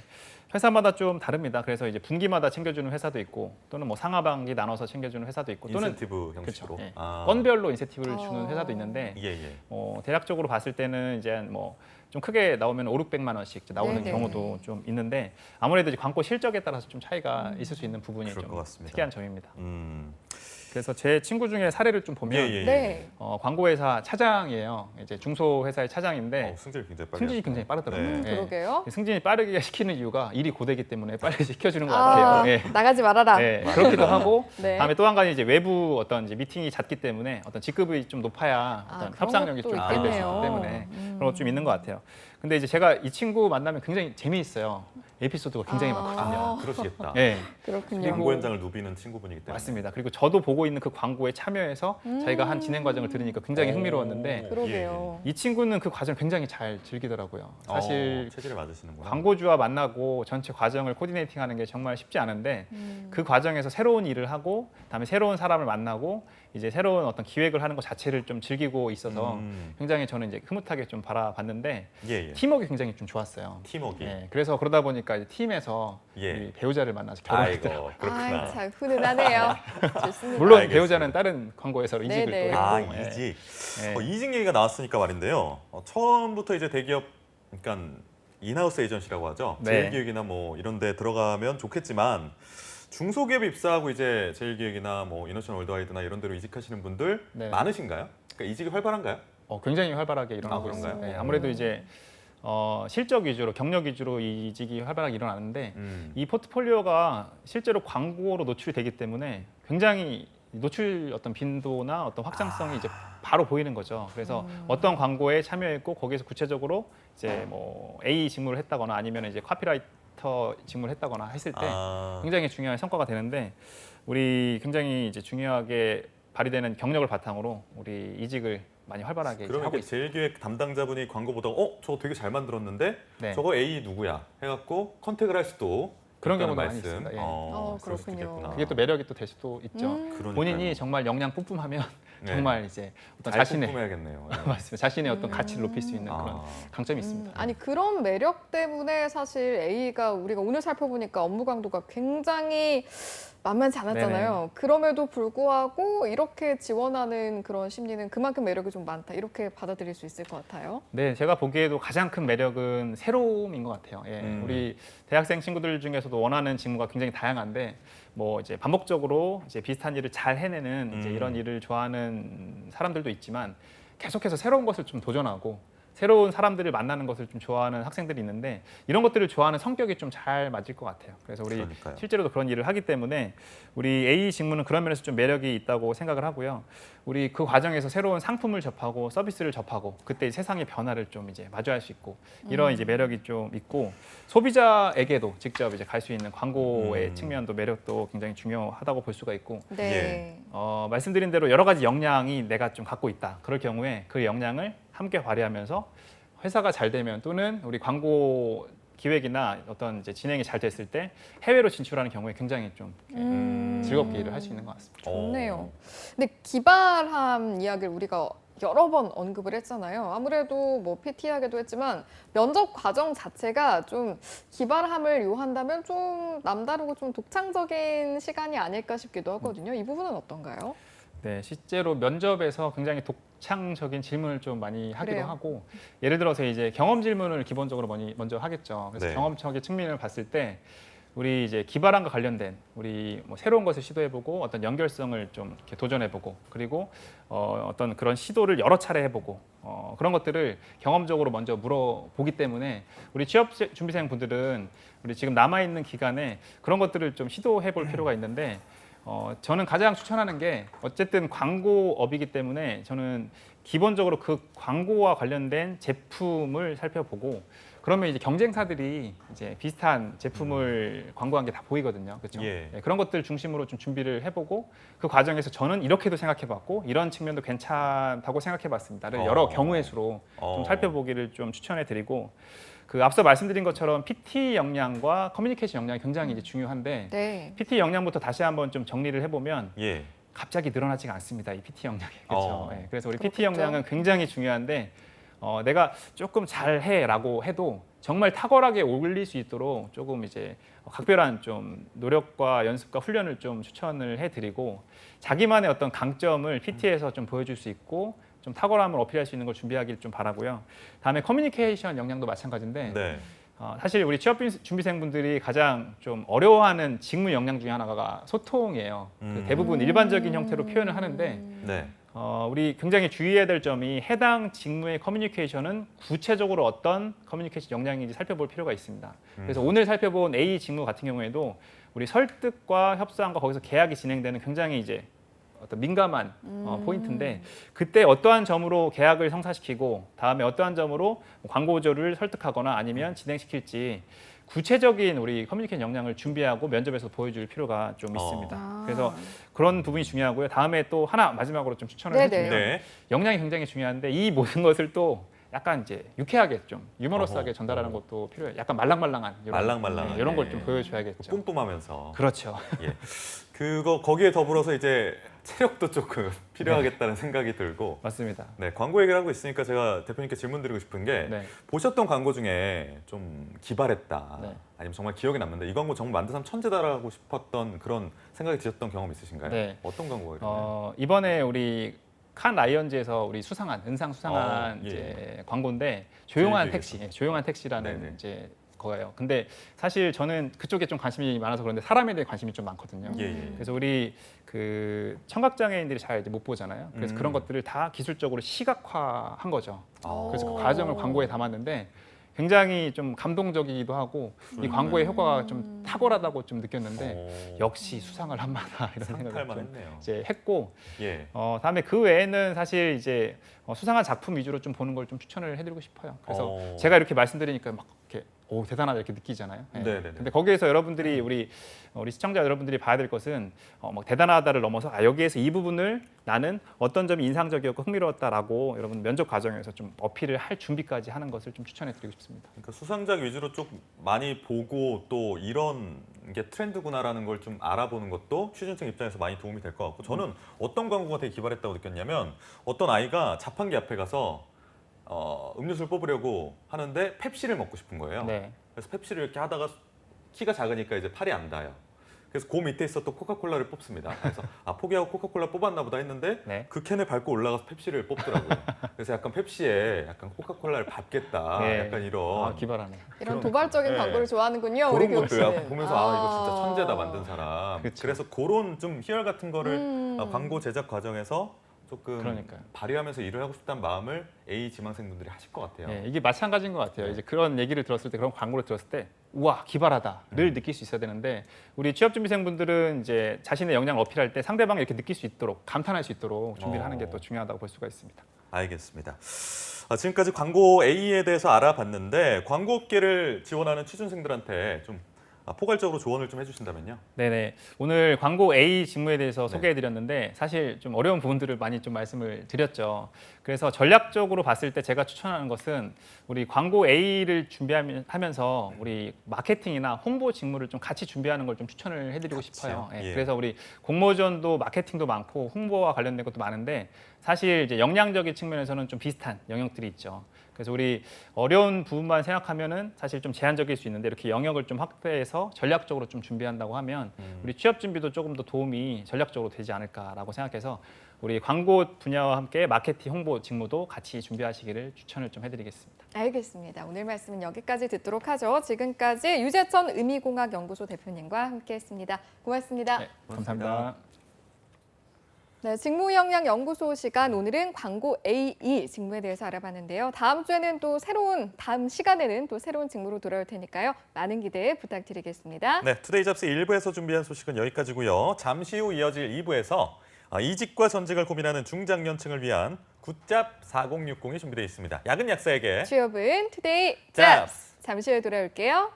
회사마다 좀 다릅니다. 그래서 이제 분기마다 챙겨주는 회사도 있고 또는 뭐 상하반기 나눠서 챙겨주는 회사도 있고 또는 인센티브 형식으로. 그렇죠. 예. 아. 건별로 인센티브를 주는 어. 회사도 있는데 예, 예. 대략적으로 봤을 때는 이제 뭐 좀 크게 나오면 5, 600만 원씩 이제 나오는 네네. 경우도 좀 있는데 아무래도 이제 광고 실적에 따라서 좀 차이가 있을 수 있는 부분이 그럴 좀 것 같습니다. 특이한 점입니다. 음. 그래서 제 친구 중에 사례를 좀 보면 예, 예. 네. 광고회사 차장이에요. 이제 중소회사의 차장인데 승질이 굉장히 빨리. 승진이 굉장히 빠르더라고요. 네. 예. 그러게요. 승진이 빠르게 시키는 이유가 일이 고되기 때문에 빨리 시켜주는 것 아, 같아요. 예. 나가지 말아라. 네, 그렇기도 하고 네. 다음에 또 한 가지 이제 외부 어떤 이제 미팅이 잦기 때문에 어떤 직급이 좀 높아야 어떤 그런 협상력이 것도 좀 발휘될 수 있기 있겠네요. 때문에 그런 것 좀 있는 것 같아요. 근데 이제 제가 이 친구 만나면 굉장히 재미있어요. 에피소드가 굉장히 많거든요. 아, 그러시겠다. 예, 그렇군요. 광고 현장을 누비는 친구분이기 때문에. 맞습니다. 그리고 저도 보고 있는 그 광고에 참여해서 자기가 한 진행 과정을 들으니까 굉장히 흥미로웠는데 그러게요. 이 친구는 그 과정을 굉장히 잘 즐기더라고요. 사실 체질에 맞으시는구나. 광고주와 만나고 전체 과정을 코디네이팅하는 게 정말 쉽지 않은데 그 과정에서 새로운 일을 하고 그다음에 새로운 사람을 만나고 이제 새로운 어떤 기획을 하는 것 자체를 좀 즐기고 있어서 굉장히 저는 이제 흐뭇하게 좀 바라봤는데 예, 예. 팀워크가 굉장히 좀 좋았어요. 팀워크. 예, 그래서 그러다 보니까 이제 팀에서 예. 우리 배우자를 만나서 결혼했더라고요. 아이고 그렇구나. 참 훈훈하네요. 좋습니다. 물론 알겠습니다. 배우자는 다른 광고회사로 이직을 또 네네. 했고 아 예. 이직. 예. 이직 얘기가 나왔으니까 말인데요. 처음부터 이제 대기업, 그러니까 인하우스 에이전시라고 하죠. 네. 제일기획이나 뭐 이런데 들어가면 좋겠지만 중소기업에 입사하고 이제 제일기획이나 뭐 이노션 월드와이드나 이런 데로 이직하시는 분들 네. 많으신가요? 그러니까 이직이 활발한가요? 굉장히 활발하게 일어나고 아, 그런가요? 있어요. 예, 아무래도 이제 실적 위주로 경력 위주로 이직이 활발하게 일어나는데 이 포트폴리오가 실제로 광고로 노출이 되기 때문에 굉장히 노출 어떤 빈도나 어떤 확장성이 이제 바로 보이는 거죠. 그래서 어떤 광고에 참여했고 거기서 구체적으로 이제 뭐 A 직무를 했다거나 아니면 이제 카피라이터 직무를 했다거나 했을 때 굉장히 중요한 성과가 되는데 우리 굉장히 이제 중요하게 발휘되는 경력을 바탕으로 우리 이직을 많이 활발하게 이제 그러면 하고 이렇게 있습니다. 제일기획 담당자분이 광고 보다가 저거 되게 잘 만들었는데 네. 저거 A 누구야? 해갖고 컨택을 할 수도 그런 있다는 경우도 많이 말씀. 있습니다. 예. 그럴 수도 그렇군요. 있겠구나. 그게 또 매력이 또 될 수도 있죠. 그러니까요. 본인이 정말 역량 뿜뿜하면 네. 정말 이제 어떤 잘 자신의 꿈꾸야겠네요. 맞습니다. 자신의 어떤 가치를 높일 수 있는 그런 강점이 있습니다. 아니 그런 매력 때문에 사실 A가 우리가 오늘 살펴보니까 업무 강도가 굉장히 만만치 않았잖아요. 그럼에도 불구하고 이렇게 지원하는 그런 심리는 그만큼 매력이 좀 많다. 이렇게 받아들일 수 있을 것 같아요. 네, 제가 보기에도 가장 큰 매력은 새로움인 것 같아요. 예, 우리 대학생 친구들 중에서도 원하는 직무가 굉장히 다양한데 뭐 이제 반복적으로 이제 비슷한 일을 잘 해내는 이제 이런 일을 좋아하는 사람들도 있지만 계속해서 새로운 것을 좀 도전하고 새로운 사람들을 만나는 것을 좀 좋아하는 학생들이 있는데 이런 것들을 좋아하는 성격이 좀 잘 맞을 것 같아요. 그래서 우리 그러니까요. 실제로도 그런 일을 하기 때문에 우리 A 직무는 그런 면에서 좀 매력이 있다고 생각을 하고요. 우리 그 과정에서 새로운 상품을 접하고 서비스를 접하고 그때 세상의 변화를 좀 이제 마주할 수 있고 이런 이제 매력이 좀 있고 소비자에게도 직접 이제 갈 수 있는 광고의 측면도 매력도 굉장히 중요하다고 볼 수가 있고 네. 말씀드린 대로 여러 가지 역량이 내가 좀 갖고 있다. 그럴 경우에 그 역량을 함께 발휘하면서 회사가 잘 되면 또는 우리 광고 기획이나 어떤 이제 진행이 잘 됐을 때 해외로 진출하는 경우에 굉장히 좀 즐겁게 일을 할 수 있는 것 같습니다. 좋네요. 근데 기발함 이야기를 우리가 여러 번 언급을 했잖아요. 아무래도 뭐 PT 이야기도 했지만 면접 과정 자체가 좀 기발함을 요한다면 좀 남다르고 좀 독창적인 시간이 아닐까 싶기도 하거든요. 이 부분은 어떤가요? 네, 실제로 면접에서 굉장히 독창적인 질문을 좀 많이 하기도 그래요? 하고 예를 들어서 이제 경험 질문을 기본적으로 먼저 하겠죠. 그래서 네. 경험적인 측면을 봤을 때 우리 이제 기발함과 관련된 우리 뭐 새로운 것을 시도해보고 어떤 연결성을 좀 이렇게 도전해보고 그리고 어떤 그런 시도를 여러 차례 해보고 그런 것들을 경험적으로 먼저 물어보기 때문에 우리 취업 준비생 분들은 우리 지금 남아 있는 기간에 그런 것들을 좀 시도해볼 필요가 있는데. 저는 가장 추천하는 게 어쨌든 광고업이기 때문에 저는 기본적으로 그 광고와 관련된 제품을 살펴보고 그러면 이제 경쟁사들이 이제 비슷한 제품을 광고한 게 다 보이거든요. 그렇죠? 예. 네, 그런 것들 중심으로 좀 준비를 해보고 그 과정에서 저는 이렇게도 생각해봤고 이런 측면도 괜찮다고 생각해봤습니다를 여러 경우의 수로 좀 살펴보기를 좀 추천해드리고 그 앞서 말씀드린 것처럼 PT 역량과 커뮤니케이션 역량이 굉장히 이제 중요한데 네. PT 역량부터 다시 한번 좀 정리를 해보면 예. 갑자기 늘어나지가 않습니다. 이 PT 역량이. 그렇죠. 네, 그래서 우리 PT 그렇겠죠. 역량은 굉장히 중요한데 내가 조금 잘해라고 해도 정말 탁월하게 올릴 수 있도록 조금 이제 각별한 좀 노력과 연습과 훈련을 좀 추천을 해드리고 자기만의 어떤 강점을 PT에서 좀 보여줄 수 있고 좀 탁월함을 어필할 수 있는 걸 준비하길 좀 바라고요. 다음에 커뮤니케이션 역량도 마찬가지인데 네. 사실 우리 취업 준비생분들이 가장 좀 어려워하는 직무 역량 중에 하나가 소통이에요. 그 대부분 일반적인 형태로 표현을 하는데 네. 우리 굉장히 주의해야 될 점이 해당 직무의 커뮤니케이션은 구체적으로 어떤 커뮤니케이션 역량인지 살펴볼 필요가 있습니다. 그래서 오늘 살펴본 A 직무 같은 경우에도 우리 설득과 협상과 거기서 계약이 진행되는 굉장히 이제 어떤 민감한 포인트인데 그때 어떠한 점으로 계약을 성사시키고 다음에 어떠한 점으로 광고주를 설득하거나 아니면 진행시킬지 구체적인 우리 커뮤니케이션 역량을 준비하고 면접에서 보여줄 필요가 좀 있습니다. 아. 그래서 그런 부분이 중요하고요. 다음에 또 하나 마지막으로 좀 추천을 네네. 해주면 네. 역량이 굉장히 중요한데 이 모든 것을 또 약간 이제 유쾌하게 좀 유머러스하게 어허. 전달하는 것도 필요해요. 약간 말랑말랑한 말랑말랑한. 이런 걸 예. 좀 보여줘야겠죠. 뿜뿜하면서. 그렇죠. 예. 그거 거기에 더불어서 이제 체력도 조금 필요하겠다는 생각이 들고. 맞습니다. 네, 광고 얘기를 하고 있으니까 제가 대표님께 질문드리고 싶은 게 네. 보셨던 광고 중에 좀 기발했다. 네. 아니면 정말 기억에 남는다. 이 광고 정말 만드사람 천재다라고 싶었던 그런 생각이 드셨던 경험 있으신가요? 네. 어떤 광고가 있나요? 이번에 우리 칸 라이언즈에서 우리 수상한 은상 수상한 예. 이제 광고인데 조용한 제일 택시, 조용한 택시라는 네네. 이제 거예요. 근데 사실 저는 그쪽에 좀 관심이 많아서 그런데 사람에 대해 관심이 좀 많거든요. 예, 예. 그래서 우리 그 청각장애인들이 잘 이제 못 보잖아요. 그래서 그런 것들을 다 기술적으로 시각화한 거죠. 그래서 그 과정을 광고에 담았는데 굉장히 좀 감동적이기도 하고 이 광고의 효과가 좀 탁월하다고 좀 느꼈는데 역시 수상을 한 만하다 이런 생각을 상탈만 좀 했네요. 이제 했고 예. 다음에 그 외에는 사실 이제 수상한 작품 위주로 좀 보는 걸 좀 추천을 해드리고 싶어요. 그래서 제가 이렇게 말씀드리니까 막 이렇게 오 대단하다 이렇게 느끼잖아요. 네. 네네네. 근데 거기에서 여러분들이 우리 시청자 여러분들이 봐야 될 것은 막 대단하다를 넘어서 여기에서 이 부분을 나는 어떤 점이 인상적이었고 흥미로웠다라고 여러분 면접 과정에서 좀 어필을 할 준비까지 하는 것을 좀 추천해드리고 싶습니다. 그러니까 수상작 위주로 좀 많이 보고 또 이런 게 트렌드구나라는 걸 좀 알아보는 것도 취준생 입장에서 많이 도움이 될 것 같고 저는 어떤 광고가 되게 기발했다고 느꼈냐면 어떤 아이가 자판기 앞에 가서 음료수를 뽑으려고 하는데 펩시를 먹고 싶은 거예요. 네. 그래서 펩시를 이렇게 하다가 키가 작으니까 이제 팔이 안 닿아요. 그래서 그 밑에 있었던 코카콜라를 뽑습니다. 그래서 포기하고 코카콜라 뽑았나 보다 했는데 네. 그 캔을 밟고 올라가서 펩시를 뽑더라고요. 그래서 약간 펩시에 약간 코카콜라를 밟겠다. 네. 약간 이런 기발하네. 이런 도발적인 네. 광고를 좋아하는군요. 우리 그런 것도 교육씨는. 보면서 이거 진짜 천재다 만든 사람. 그쵸. 그래서 그런 좀 희열 같은 거를 음. 광고 제작 과정에서 조금 그러니까요. 발휘하면서 일을 하고 싶다는 마음을 A 지망생분들이 하실 것 같아요. 예, 이게 마찬가지인 것 같아요. 네. 이제 그런 얘기를 들었을 때, 그런 광고를 들었을 때, 우와 기발하다를 느낄 수 있어야 되는데, 우리 취업준비생분들은 이제 자신의 역량을 어필할 때 상대방이 이렇게 느낄 수 있도록, 감탄할 수 있도록 준비를 하는 게 또 중요하다고 볼 수가 있습니다. 알겠습니다. 지금까지 광고 A에 대해서 알아봤는데 광고업계를 지원하는 취준생들한테 좀 포괄적으로 조언을 좀 해주신다면요. 네네. 오늘 광고 A 직무에 대해서 네. 소개해드렸는데 사실 좀 어려운 부분들을 많이 좀 말씀을 드렸죠. 그래서 전략적으로 봤을 때 제가 추천하는 것은 우리 광고 A를 준비하면서 우리 마케팅이나 홍보 직무를 좀 같이 준비하는 걸 좀 추천을 해드리고 싶어요. 예, 예. 그래서 우리 공모전도 마케팅도 많고 홍보와 관련된 것도 많은데 사실 이제 역량적인 측면에서는 좀 비슷한 영역들이 있죠. 그래서 우리 어려운 부분만 생각하면은 사실 좀 제한적일 수 있는데 이렇게 영역을 좀 확대해서 전략적으로 좀 준비한다고 하면 우리 취업 준비도 조금 더 도움이 전략적으로 되지 않을까라고 생각해서 우리 광고 분야와 함께 마케팅 홍보 직무도 같이 준비하시기를 추천을 좀 해드리겠습니다. 알겠습니다. 오늘 말씀은 여기까지 듣도록 하죠. 지금까지 유재천 의미공학연구소 대표님과 함께했습니다. 고맙습니다. 네, 감사합니다. 네, 직무역량연구소 시간, 오늘은 광고 AE 직무에 대해서 알아봤는데요. 다음 주에는 또 다음 시간에는 또 새로운 직무로 돌아올 테니까요. 많은 기대 부탁드리겠습니다. 네, 투데이 잡스 1부에서 준비한 소식은 여기까지고요. 잠시 후 이어질 2부에서 이직과 전직을 고민하는 중장년층을 위한 굿잡 4060이 준비되어 있습니다. 야근 약사에게 취업은 투데이 잡스. 잡스. 잠시 후에 돌아올게요.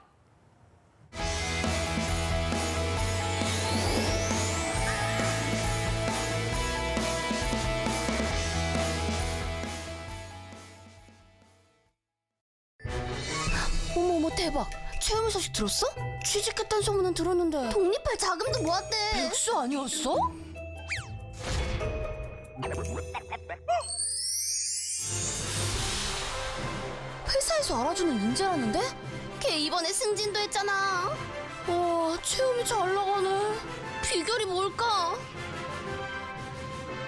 어머어머 대박! 최우미 소식 들었어? 취직했다는 소문은 들었는데 독립할 자금도 모았대. 백수 아니었어? 회사에서 알아주는 인재라는데? 걔 이번에 승진도 했잖아. 와, 채움이 잘 나가네. 비결이 뭘까?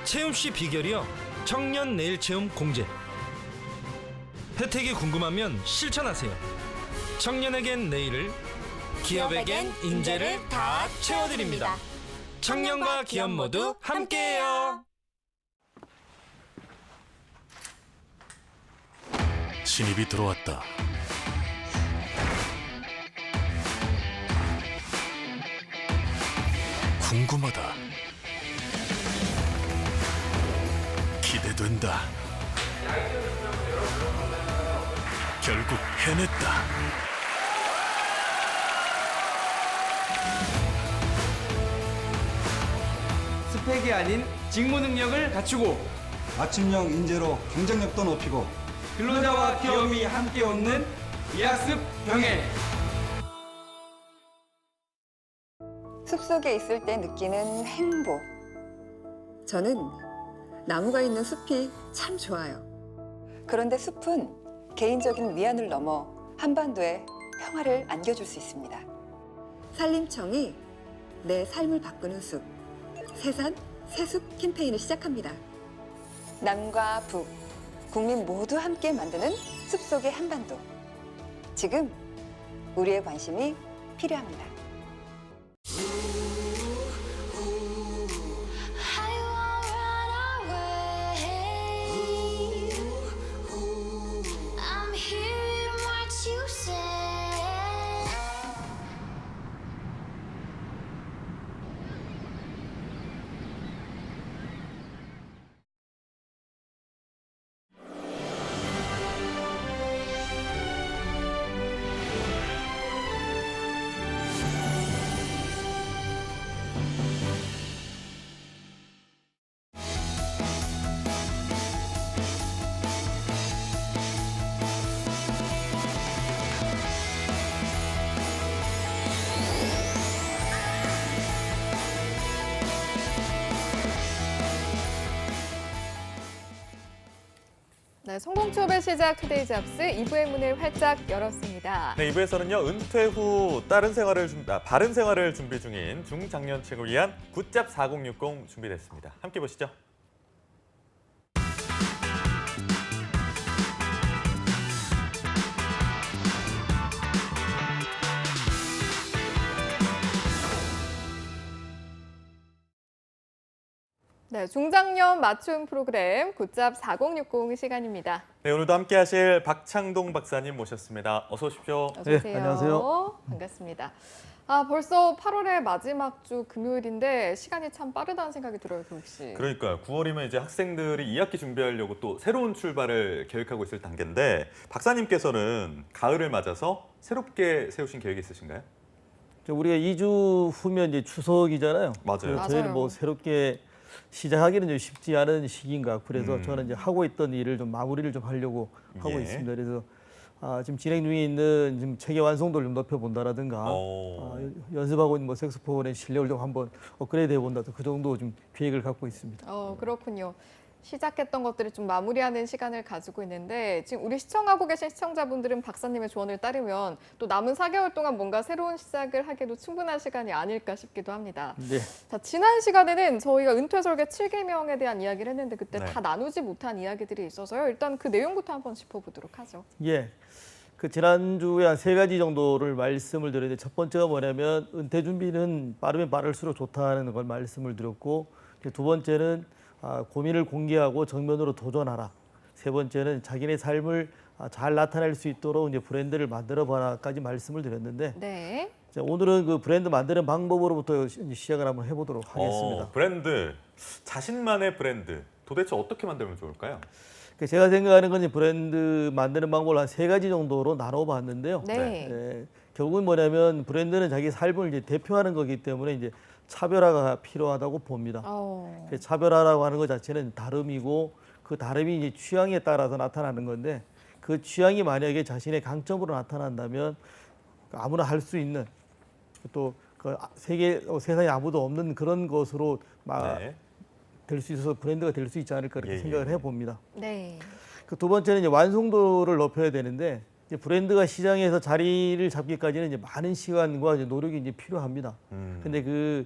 채움 씨 비결이요. 청년 내일 채움 공제. 혜택이 궁금하면 실천하세요. 청년에겐 내일을, 기업에겐 인재를 다 채워드립니다. 청년과 기업 모두 함께해요. 신입이 들어왔다. 궁금하다. 기대된다. 결국 해냈다. 스펙이 아닌 직무 능력을 갖추고 맞춤형 인재로 경쟁력도 높이고 근로자와 기업이 함께 얻는 이학습 병행. 숲속에 있을 때 느끼는 행복. 저는 나무가 있는 숲이 참 좋아요. 그런데 숲은 개인적인 위안을 넘어 한반도에 평화를 안겨줄 수 있습니다. 산림청이 내 삶을 바꾸는 숲, 새산 새숲 캠페인을 시작합니다. 남과 북, 국민 모두 함께 만드는 숲속의 한반도. 지금 우리의 관심이 필요합니다. 네, 성공 취업의 시작 투데이 잡스 2부의 문을 활짝 열었습니다. 네, 2부에서는요. 은퇴 후 바른 생활을 준비 중인 중장년층을 위한 굿잡 4060 준비됐습니다. 함께 보시죠. 네, 중장년 맞춤 프로그램 굿잡 4060 시간입니다. 네, 오늘도 함께하실 박창동 박사님 모셨습니다. 어서 오십시오. 어서 오세요. 네, 안녕하세요. 반갑습니다. 벌써 8월의 마지막 주 금요일인데 시간이 참 빠르다는 생각이 들어요, 교육 씨. 그러니까요. 9월이면 이제 학생들이 2학기 준비하려고 또 새로운 출발을 계획하고 있을 단계인데 박사님께서는 가을을 맞아서 새롭게 세우신 계획이 있으신가요? 우리가 2주 후면 이제 추석이잖아요. 맞아요. 그래서 저희는 뭐 새롭게 시작하기는 좀 쉽지 않은 시기인가. 그래서 저는 이제 하고 있던 일을 좀 마무리를 좀 하려고 하고 예. 있습니다. 그래서 지금 진행 중에 있는 지금 체계 완성도를 좀 높여본다라든가 연습하고 있는 뭐 색소폰의 실력을 좀 한번 업그레이드 해본다. 그 정도 좀 계획을 갖고 있습니다. 그렇군요. 시작했던 것들을 좀 마무리하는 시간을 가지고 있는데 지금 우리 시청하고 계신 시청자분들은 박사님의 조언을 따르면 또 남은 4개월 동안 뭔가 새로운 시작을 하기도 충분한 시간이 아닐까 싶기도 합니다. 네. 자, 지난 시간에는 저희가 은퇴설계 7계명에 대한 이야기를 했는데 그때 네. 다 나누지 못한 이야기들이 있어서요. 일단 그 내용부터 한번 짚어보도록 하죠. 예. 그 지난주에 한 3가지 정도를 말씀을 드렸는데 첫 번째가 뭐냐면 은퇴 준비는 빠르면 빠를수록 좋다는 걸 말씀을 드렸고 두 번째는 고민을 공개하고 정면으로 도전하라. 세 번째는 자기네 삶을 잘 나타낼 수 있도록 이제 브랜드를 만들어봐라까지 말씀을 드렸는데 네. 자, 오늘은 그 브랜드 만드는 방법으로부터 시작을 한번 해보도록 하겠습니다. 브랜드, 자신만의 브랜드. 도대체 어떻게 만들면 좋을까요? 제가 생각하는 건 이제 브랜드 만드는 방법을 한 3가지 정도로 나눠봤는데요. 네. 결국은 뭐냐면 브랜드는 자기 삶을 이제 대표하는 거기 때문에 이제 차별화가 필요하다고 봅니다. 차별화라고 하는 것 자체는 다름이고 그 다름이 이제 취향에 따라서 나타나는 건데 그 취향이 만약에 자신의 강점으로 나타난다면 아무나 할 수 있는 또 그 세상에 아무도 없는 그런 것으로 될 수 있어서 브랜드가 될 수 있지 않을까 이렇게 생각을 해봅니다. 네. 그 두 번째는 이제 완성도를 높여야 되는데 이제 브랜드가 시장에서 자리를 잡기까지는 이제 많은 시간과 이제 노력이 이제 필요합니다. 근데 그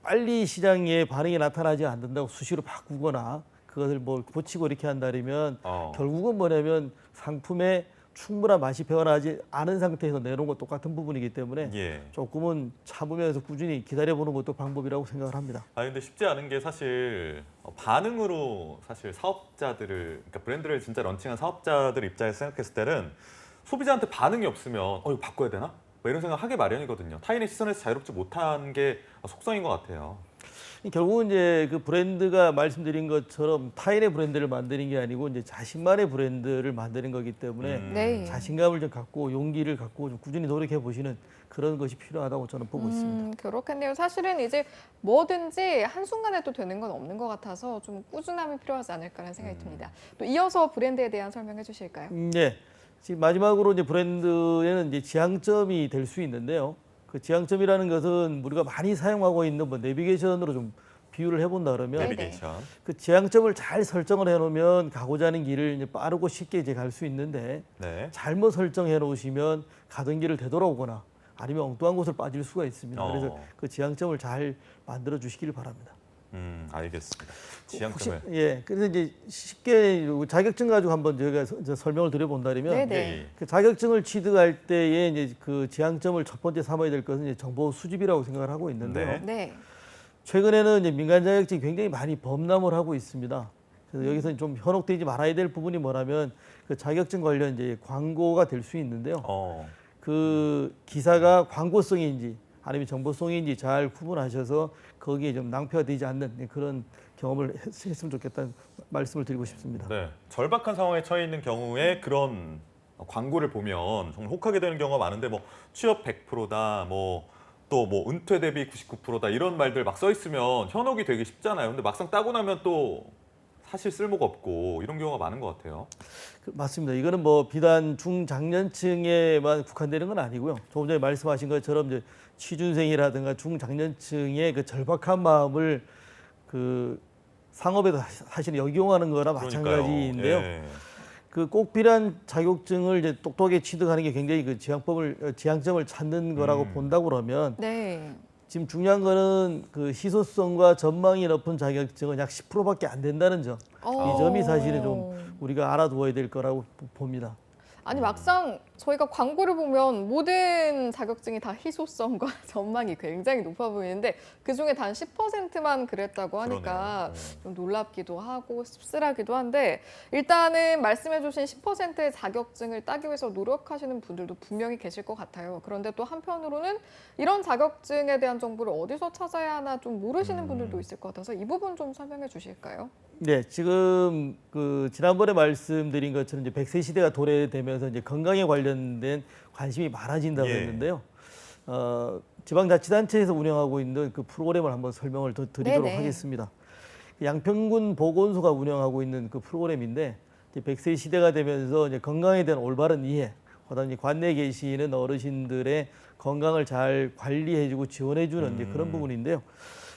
빨리 시장에 반응이 나타나지 않는다고 수시로 바꾸거나 그것을 뭐 고치고 이렇게 한다면 결국은 뭐냐면 상품에 충분한 맛이 배어나지 않은 상태에서 내놓은 것 똑같은 부분이기 때문에 조금은 참으면서 꾸준히 기다려보는 것도 방법이라고 생각을 합니다. 근데 쉽지 않은 게 사실 반응으로 사실 사업자들을 그러니까 브랜드를 진짜 런칭한 사업자들 입장에서 생각했을 때는 소비자한테 반응이 없으면 이거 바꿔야 되나? 뭐 이런 생각 하기 마련이거든요. 타인의 시선에서 자유롭지 못한 게 속성인 것 같아요. 결국은 이제 그 브랜드가 말씀드린 것처럼 타인의 브랜드를 만드는 게 아니고 이제 자신만의 브랜드를 만드는 거기 때문에 자신감을 좀 갖고 용기를 갖고 좀 꾸준히 노력해 보시는 그런 것이 필요하다고 저는 보고 있습니다. 그렇겠네요. 사실은 이제 뭐든지 한순간에 또 되는 건 없는 것 같아서 좀 꾸준함이 필요하지 않을까라는 생각이 듭니다. 또 이어서 브랜드에 대한 설명해 주실까요? 네. 지금 마지막으로 이제 브랜드에는 이제 지향점이 될 수 있는데요. 그 지향점이라는 것은 우리가 많이 사용하고 있는 뭐 내비게이션으로 좀 비유를 해본다 그러면 내비게이션. 그 지향점을 잘 설정을 해놓으면 가고자 하는 길을 이제 빠르고 쉽게 이제 갈 수 있는데 잘못 설정해 놓으시면 가던 길을 되돌아오거나 아니면 엉뚱한 곳을 빠질 수가 있습니다. 그래서 그 지향점을 잘 만들어 주시길 바랍니다. 알겠습니다. 지향점을. 그래서 이제 쉽게 자격증 가지고 한번 제가 설명을 드려본다면 그 자격증을 취득할 때에 이제 그 지향점을 첫 번째 삼아야 될 것은 이제 정보 수집이라고 생각을 하고 있는데요. 최근에는 이제 민간 자격증이 굉장히 많이 범람을 하고 있습니다. 그래서 여기서 좀 현혹되지 말아야 될 부분이 뭐냐면 그 자격증 관련 이제 광고가 될 수 있는데요. 그 기사가 광고성인지 아니면 정보성인지 잘 구분하셔서 거기에 좀 낭패가 되지 않는 그런 경험을 했으면 좋겠다는 말씀을 드리고 싶습니다. 네, 절박한 상황에 처해 있는 경우에 그런 광고를 보면 정말 혹하게 되는 경우가 많은데 뭐 취업 100%다, 또 은퇴 대비 99%다 이런 말들 막 써 있으면 현혹이 되기 쉽잖아요. 근데 막상 따고 나면 또 사실 쓸모가 없고 이런 경우가 많은 것 같아요. 맞습니다. 이거는 뭐 비단 중장년층에만 국한되는 건 아니고요. 조금 전에 말씀하신 것처럼 이제 취준생이라든가 중장년층의 그 절박한 마음을 그 상업에도 사실은 역용하는 거나 마찬가지인데요. 그 꼭 필요한 자격증을 이제 똑똑하게 취득하는 게 굉장히 그 지향점을 찾는 거라고 본다고 그러면 지금 중요한 거는 그 희소성과 전망이 높은 자격증은 약 10%밖에 안 된다는 점. 이 점이 사실은 좀 우리가 알아두어야 될 거라고 봅니다. 아니 막상 저희가 광고를 보면 모든 자격증이 다 희소성과 전망이 굉장히 높아 보이는데 그중에 단 10%만 그랬다고 하니까 좀 놀랍기도 하고 씁쓸하기도 한데 일단은 말씀해 주신 10%의 자격증을 따기 위해서 노력하시는 분들도 분명히 계실 것 같아요. 그런데 또 한편으로는 이런 자격증에 대한 정보를 어디서 찾아야 하나 좀 모르시는 분들도 있을 것 같아서 이 부분 좀 설명해 주실까요? 네, 지금 그 지난번에 말씀드린 것처럼 이제 100세 시대가 도래되면서 이제 건강에 관련된 관심이 많아진다고 했는데요. 지방자치단체에서 운영하고 있는 그 프로그램을 한번 설명을 더 드리도록 하겠습니다. 양평군 보건소가 운영하고 있는 그 프로그램인데 이제 100세 시대가 되면서 이제 건강에 대한 올바른 이해, 그다음에 관내에 계시는 어르신들의 건강을 잘 관리해주고 지원해주는 이제 그런 부분인데요.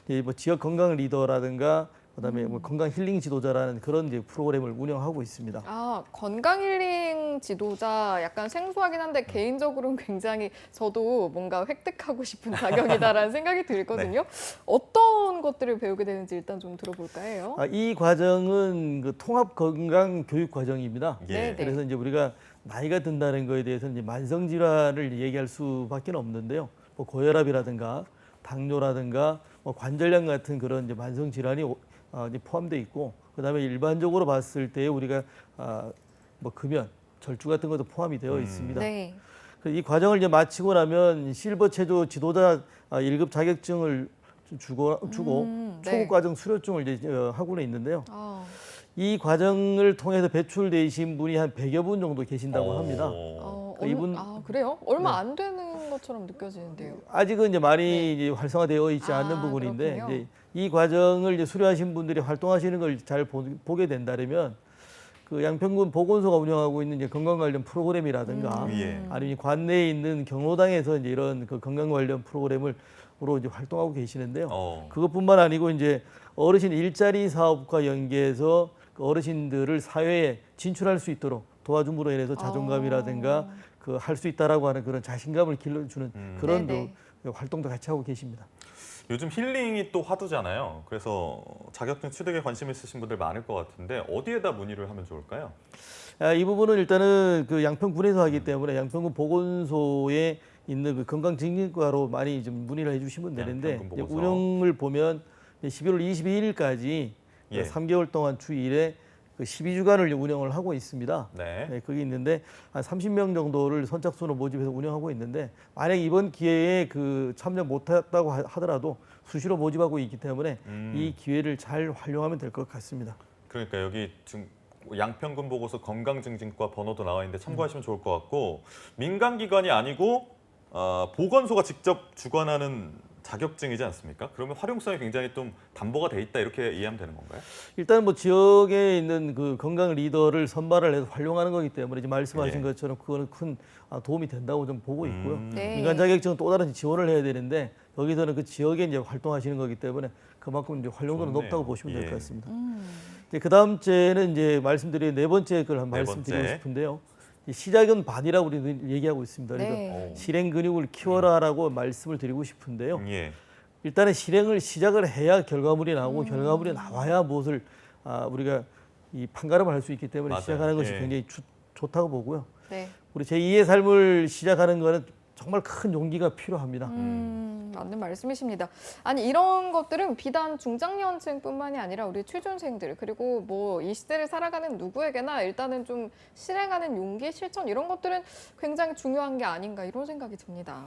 이제 뭐 지역 건강 리더라든가 그다음에 뭐 건강 힐링 지도자라는 그런 이제 프로그램을 운영하고 있습니다. 아, 건강 힐링 지도자 약간 생소하긴 한데 개인적으로는 굉장히 저도 뭔가 획득하고 싶은 자격이다라는 생각이 들거든요. 어떤 것들을 배우게 되는지 일단 좀 들어볼까 해요. 이 과정은 그 통합 건강 교육 과정입니다. 그래서 이제 우리가 나이가 든다는 거에 대해서는 이제 만성 질환을 얘기할 수밖에 없는데요. 뭐 고혈압이라든가 당뇨라든가 뭐 관절염 같은 그런 이제 만성 질환이 이제 포함되어 있고, 그다음에 일반적으로 봤을 때 우리가 뭐 금연, 절주 같은 것도 포함이 되어 있습니다. 이 과정을 이제 마치고 나면 실버 체조 지도자 1급 자격증을 주고 초급 과정 수료증을 이제 하고는 있는데요. 이 과정을 통해서 배출되신 분이 한 100여 분 정도 계신다고 합니다. 이분 그래요? 얼마 안 되는 것처럼 느껴지는데요. 아직은 이제 많이 이제 활성화되어 있지 않는 부분인데 이제 이 과정을 이제 수료하신 분들이 활동하시는 걸 잘 보게 된다면 그 양평군 보건소가 운영하고 있는 이제 건강 관련 프로그램이라든가 아니면 관내에 있는 경로당에서 이제 이런 그 건강 관련 프로그램으로 이제 활동하고 계시는데요. 그것뿐만 아니고 이제 어르신 일자리 사업과 연계해서 그 어르신들을 사회에 진출할 수 있도록 도와줌으로 인해서 자존감이라든가 그 할 수 있다라고 하는 그런 자신감을 길러주는 그런 활동도 같이 하고 계십니다. 요즘 힐링이 또 화두잖아요. 그래서 자격증 취득에 관심 있으신 분들 많을 것 같은데 어디에다 문의를 하면 좋을까요? 이 부분은 일단은 그 양평군에서 하기 때문에 양평군 보건소에 있는 그 건강증진과로 많이 좀 문의를 해주시면 되는데 운영을 보면 11월 22일까지 3개월 동안 주 1회 그 12주간을 운영을 하고 있습니다. 거기 있는데 한 30명 정도를 선착순으로 모집해서 운영하고 있는데 만약 이번 기회에 그 참여 못했다고 하더라도 수시로 모집하고 있기 때문에 이 기회를 잘 활용하면 될 것 같습니다. 그러니까 여기 지금 양평군 보고서 건강증진과 번호도 나와 있는데 참고하시면 좋을 것 같고 민간기관이 아니고 보건소가 직접 주관하는 자격증이지 않습니까? 그러면 활용성이 굉장히 좀 담보가 돼 있다 이렇게 이해하면 되는 건가요? 일단 뭐 지역에 있는 그 건강 리더를 선발을 해서 활용하는 거기 때문에 지금 말씀하신 것처럼 그거는 큰 도움이 된다고 좀 보고 있고요. 민간 자격증은 또 다른 지원을 해야 되는데 여기서는 그 지역에 이제 활동하시는 거기 때문에 그만큼 이제 활용도는 높다고 보시면 될 것 같습니다. 그 다음 주에는 이제 말씀드린 네 번째 걸 한번 말씀드리고 싶은데요. 시작은 반이라고 우리는 얘기하고 있습니다. 그래서 실행 근육을 키워라라고 말씀을 드리고 싶은데요. 일단은 실행을 시작을 해야 결과물이 나오고 결과물이 나와야 무엇을 우리가 이 판가름을 할 수 있기 때문에 시작하는 것이 굉장히 좋다고 보고요. 우리 제2의 삶을 시작하는 거는 정말 큰 용기가 필요합니다. 맞는 말씀이십니다. 아니 이런 것들은 비단 중장년층뿐만이 아니라 우리 취준생들 그리고 뭐 이 시대를 살아가는 누구에게나 일단은 좀 실행하는 용기, 실천 이런 것들은 굉장히 중요한 게 아닌가 이런 생각이 듭니다.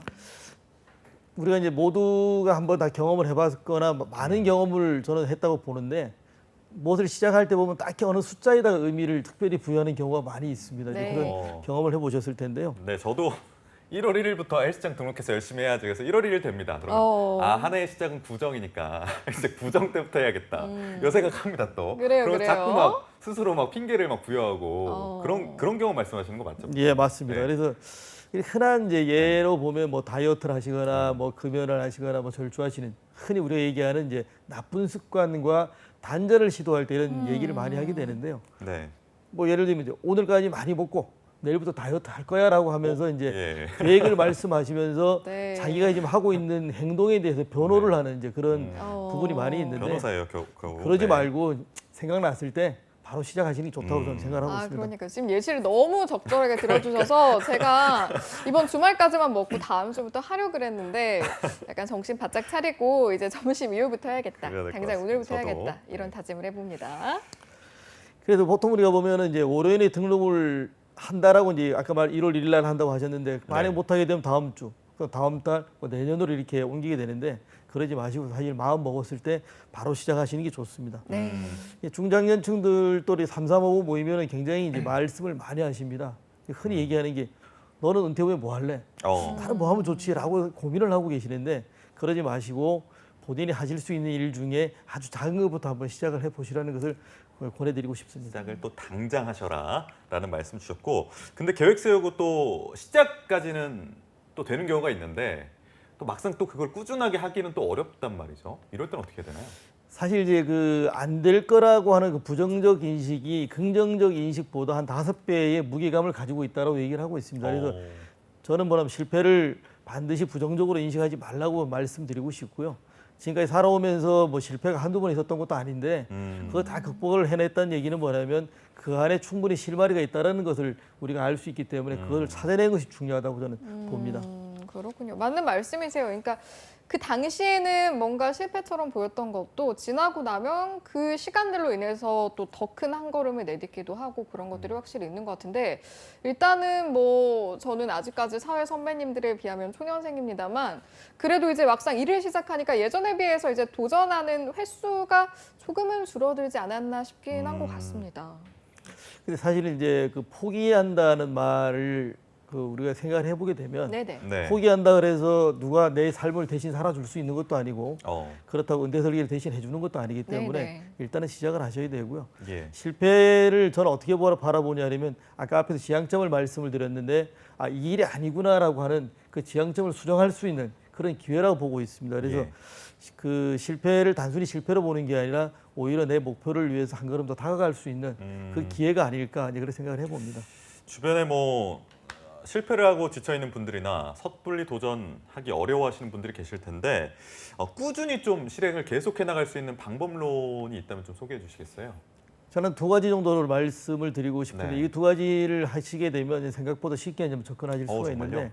우리가 이제 모두가 한번 다 경험을 해봤거나 많은 경험을 저는 했다고 보는데 무엇을 시작할 때 보면 딱히 어느 숫자에다가 의미를 특별히 부여하는 경우가 많이 있습니다. 그런 경험을 해보셨을 텐데요. 네, 저도 1월 1일부터 헬스장 등록해서 열심히 해야지. 그래서 1월 1일 됩니다. 그러면 한 해의 시작은 구정이니까 이제 구정 때부터 해야겠다. 요 생각합니다 또. 그리고 자꾸 막 스스로 막 핑계를 막 부여하고 그런 경우 말씀하시는 거 맞죠? 예, 맞습니다. 그래서 흔한 이제 예로 보면 뭐 다이어트를 하시거나 뭐 금연을 하시거나 뭐 절주하시는 흔히 우리가 얘기하는 이제 나쁜 습관과 단절을 시도할 때 이런 얘기를 많이 하게 되는데요. 뭐 예를 들면 이제 오늘까지 많이 먹고 내일부터 다이어트 할 거야라고 하면서 이제 계획을 말씀하시면서 자기가 지금 하고 있는 행동에 대해서 변호를 하는 이제 그런 부분이 많이 있는데 변호사예요, 그러지 말고 생각났을 때 바로 시작하시는 게 좋다고 저는 생각하고 있습니다. 그러니까 지금 예시를 너무 적절하게 들어주셔서 제가 이번 주말까지만 먹고 다음 주부터 하려고 그랬는데 약간 정신 바짝 차리고 이제 점심 이후부터 해야겠다. 당장 오늘부터 해야겠다. 이런 다짐을 해봅니다. 그래서 보통 우리가 보면은 이제 월요일에 등록을 한다라고 이제 아까 1월 1일 날 한다고 하셨는데 만약 못하게 되면 다음 주, 다음 달, 내년으로 이렇게 옮기게 되는데 그러지 마시고 사실 마음 먹었을 때 바로 시작하시는 게 좋습니다. 중장년층들 또 3, 4, 5 모이면은 굉장히 이제 말씀을 많이 하십니다. 흔히 얘기하는 게 너는 은퇴 후에 뭐 할래? 나는 뭐 하면 좋지라고 고민을 하고 계시는데 그러지 마시고 본인이 하실 수 있는 일 중에 아주 작은 것부터 한번 시작을 해보시라는 것을 권해드리고 싶습니다. 시작을 또 당장 하셔라라는 말씀 주셨고, 근데 계획 세우고 또 시작까지는 또 되는 경우가 있는데 또 막상 또 그걸 꾸준하게 하기는 또 어렵단 말이죠. 이럴 때는 어떻게 되나요? 사실 이제 그 안 될 거라고 하는 그 부정적 인식이 긍정적 인식보다 한 5배의 무게감을 가지고 있다고 얘기를 하고 있습니다. 그래서 저는 뭐냐면 실패를 반드시 부정적으로 인식하지 말라고 말씀드리고 싶고요. 지금까지 살아오면서 뭐 실패가 한두 번 있었던 것도 아닌데 그거 다 극복을 해냈다는 얘기는 뭐냐면 그 안에 충분히 실마리가 있다는 것을 우리가 알 수 있기 때문에 그걸 찾아내는 것이 중요하다고 저는 봅니다. 그렇군요. 맞는 말씀이세요. 그러니까 그 당시에는 뭔가 실패처럼 보였던 것도 지나고 나면 그 시간들로 인해서 또 더 큰 한 걸음을 내딛기도 하고 그런 것들이 확실히 있는 것 같은데 일단은 뭐 저는 아직까지 사회 선배님들에 비하면 초년생입니다만 그래도 이제 막상 일을 시작하니까 예전에 비해서 이제 도전하는 횟수가 조금은 줄어들지 않았나 싶긴 한 것 같습니다. 근데 사실은 이제 그 포기한다는 말을 우리가 생각을 해보게 되면 포기한다 그래서 누가 내 삶을 대신 살아줄 수 있는 것도 아니고 그렇다고 은퇴 설계를 대신 해주는 것도 아니기 때문에 일단은 시작을 하셔야 되고요. 실패를 저는 어떻게 바라보냐면 아까 앞에서 지향점을 말씀을 드렸는데 이 일이 아니구나라고 하는 그 지향점을 수정할 수 있는 그런 기회라고 보고 있습니다. 그래서 그 실패를 단순히 실패로 보는 게 아니라 오히려 내 목표를 위해서 한 걸음 더 다가갈 수 있는 그 기회가 아닐까 그런 생각을 해봅니다. 주변에 뭐 실패를 하고 지쳐있는 분들이나 섣불리 도전하기 어려워하시는 분들이 계실 텐데 꾸준히 좀 실행을 계속해 나갈 수 있는 방법론이 있다면 좀 소개해 주시겠어요? 저는 2가지 정도를 말씀을 드리고 싶은데 이 2가지를 하시게 되면 생각보다 쉽게 접근하실 수가 있는데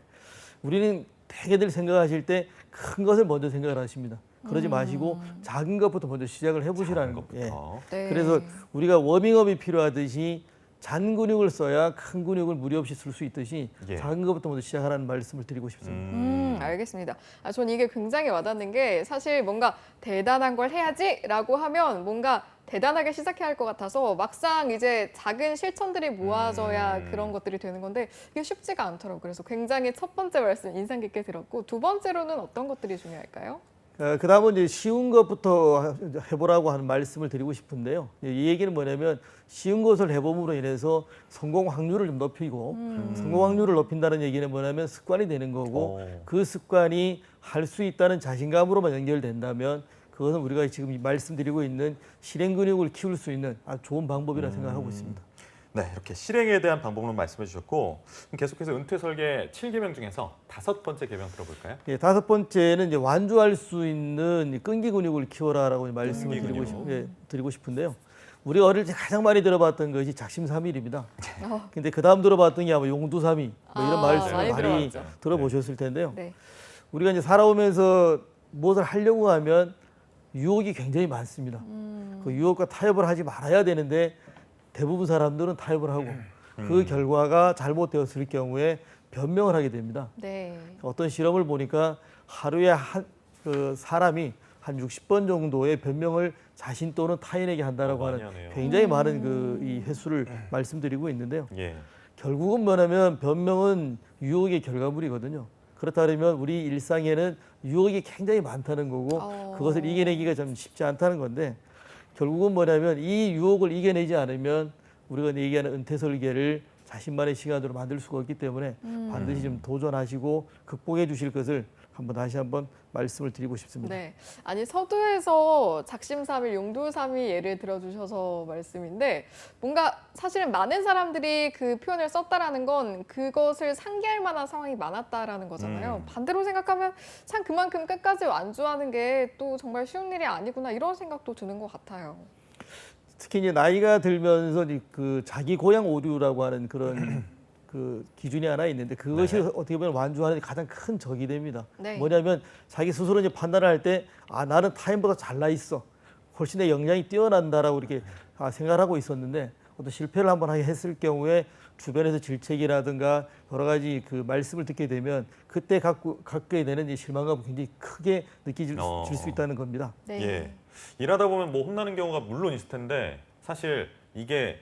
우리는 대개들 생각하실 때 큰 것을 먼저 생각을 하십니다. 그러지 마시고 작은 것부터 먼저 시작을 해보시라는 거예요. 그래서 우리가 워밍업이 필요하듯이 잔 근육을 써야 큰 근육을 무리 없이 쓸 수 있듯이 작은 것부터 먼저 시작하라는 말씀을 드리고 싶습니다. 알겠습니다. 전 이게 굉장히 와닿는 게 사실 뭔가 대단한 걸 해야지라고 하면 뭔가 대단하게 시작해야 할 것 같아서 막상 이제 작은 실천들이 모아져야 그런 것들이 되는 건데 이게 쉽지가 않더라고요. 그래서 굉장히 첫 번째 말씀 인상 깊게 들었고 두 번째로는 어떤 것들이 중요할까요? 그 다음은 이제 쉬운 것부터 해보라고 하는 말씀을 드리고 싶은데요. 이 얘기는 뭐냐면 쉬운 것을 해봄으로 인해서 성공 확률을 좀 높이고 성공 확률을 높인다는 얘기는 뭐냐면 습관이 되는 거고 그 습관이 할 수 있다는 자신감으로만 연결된다면 그것은 우리가 지금 말씀드리고 있는 실행 근육을 키울 수 있는 아주 좋은 방법이라 생각하고 있습니다. 네, 이렇게 실행에 대한 방법론 말씀해 주셨고 계속해서 은퇴 설계 7개명 중에서 5번째 개명 들어볼까요? 5번째는 이제 완주할 수 있는 끈기 근육을 키워라라고 말씀을 드리고 싶은데요. 우리가 어릴 때 가장 많이 들어봤던 것이 작심삼일입니다. 근데 그 다음 들어봤던 게 아마 용두삼이 이런 말씀을 많이 들어보셨을 텐데요. 우리가 이제 살아오면서 무엇을 하려고 하면 유혹이 굉장히 많습니다. 그 유혹과 타협을 하지 말아야 되는데 대부분 사람들은 타협을 하고 그 결과가 잘못되었을 경우에 변명을 하게 됩니다. 어떤 실험을 보니까 하루에 사람이 한 60번 정도의 변명을 자신 또는 타인에게 한다라고 하는 굉장히 많은 이 횟수를 말씀드리고 있는데요. 결국은 뭐냐면 변명은 유혹의 결과물이거든요. 그렇다면 우리 일상에는 유혹이 굉장히 많다는 거고 그것을 이겨내기가 좀 쉽지 않다는 건데 결국은 뭐냐면 이 유혹을 이겨내지 않으면 우리가 얘기하는 은퇴 설계를 자신만의 시간으로 만들 수가 없기 때문에 반드시 좀 도전하시고 극복해 주실 것을 다시 한번 말씀을 드리고 싶습니다. 아니 서두에서 작심삼일, 용두삼이 예를 들어주셔서 말씀인데 뭔가 사실은 많은 사람들이 그 표현을 썼다라는 건 그것을 상기할 만한 상황이 많았다라는 거잖아요. 반대로 생각하면 참 그만큼 끝까지 완주하는 게 또 정말 쉬운 일이 아니구나 이런 생각도 드는 것 같아요. 특히 이제 나이가 들면서 그 자기 고향 오류라고 하는 그런 그 기준이 하나 있는데 그것이 어떻게 보면 완주하는 가장 큰 적이 됩니다. 뭐냐면 자기 스스로 이제 판단을 할 때 나는 타인보다 잘나 있어. 훨씬 내 역량이 뛰어난다라고 이렇게 생각하고 있었는데 어떤 실패를 한번 하게 했을 경우에 주변에서 질책이라든가 여러 가지 그 말씀을 듣게 되면 그때 갖게 되는 이 실망감을 굉장히 크게 느껴질 수 있다는 겁니다. 예. 일하다 보면 뭐 혼나는 경우가 물론 있을 텐데 사실 이게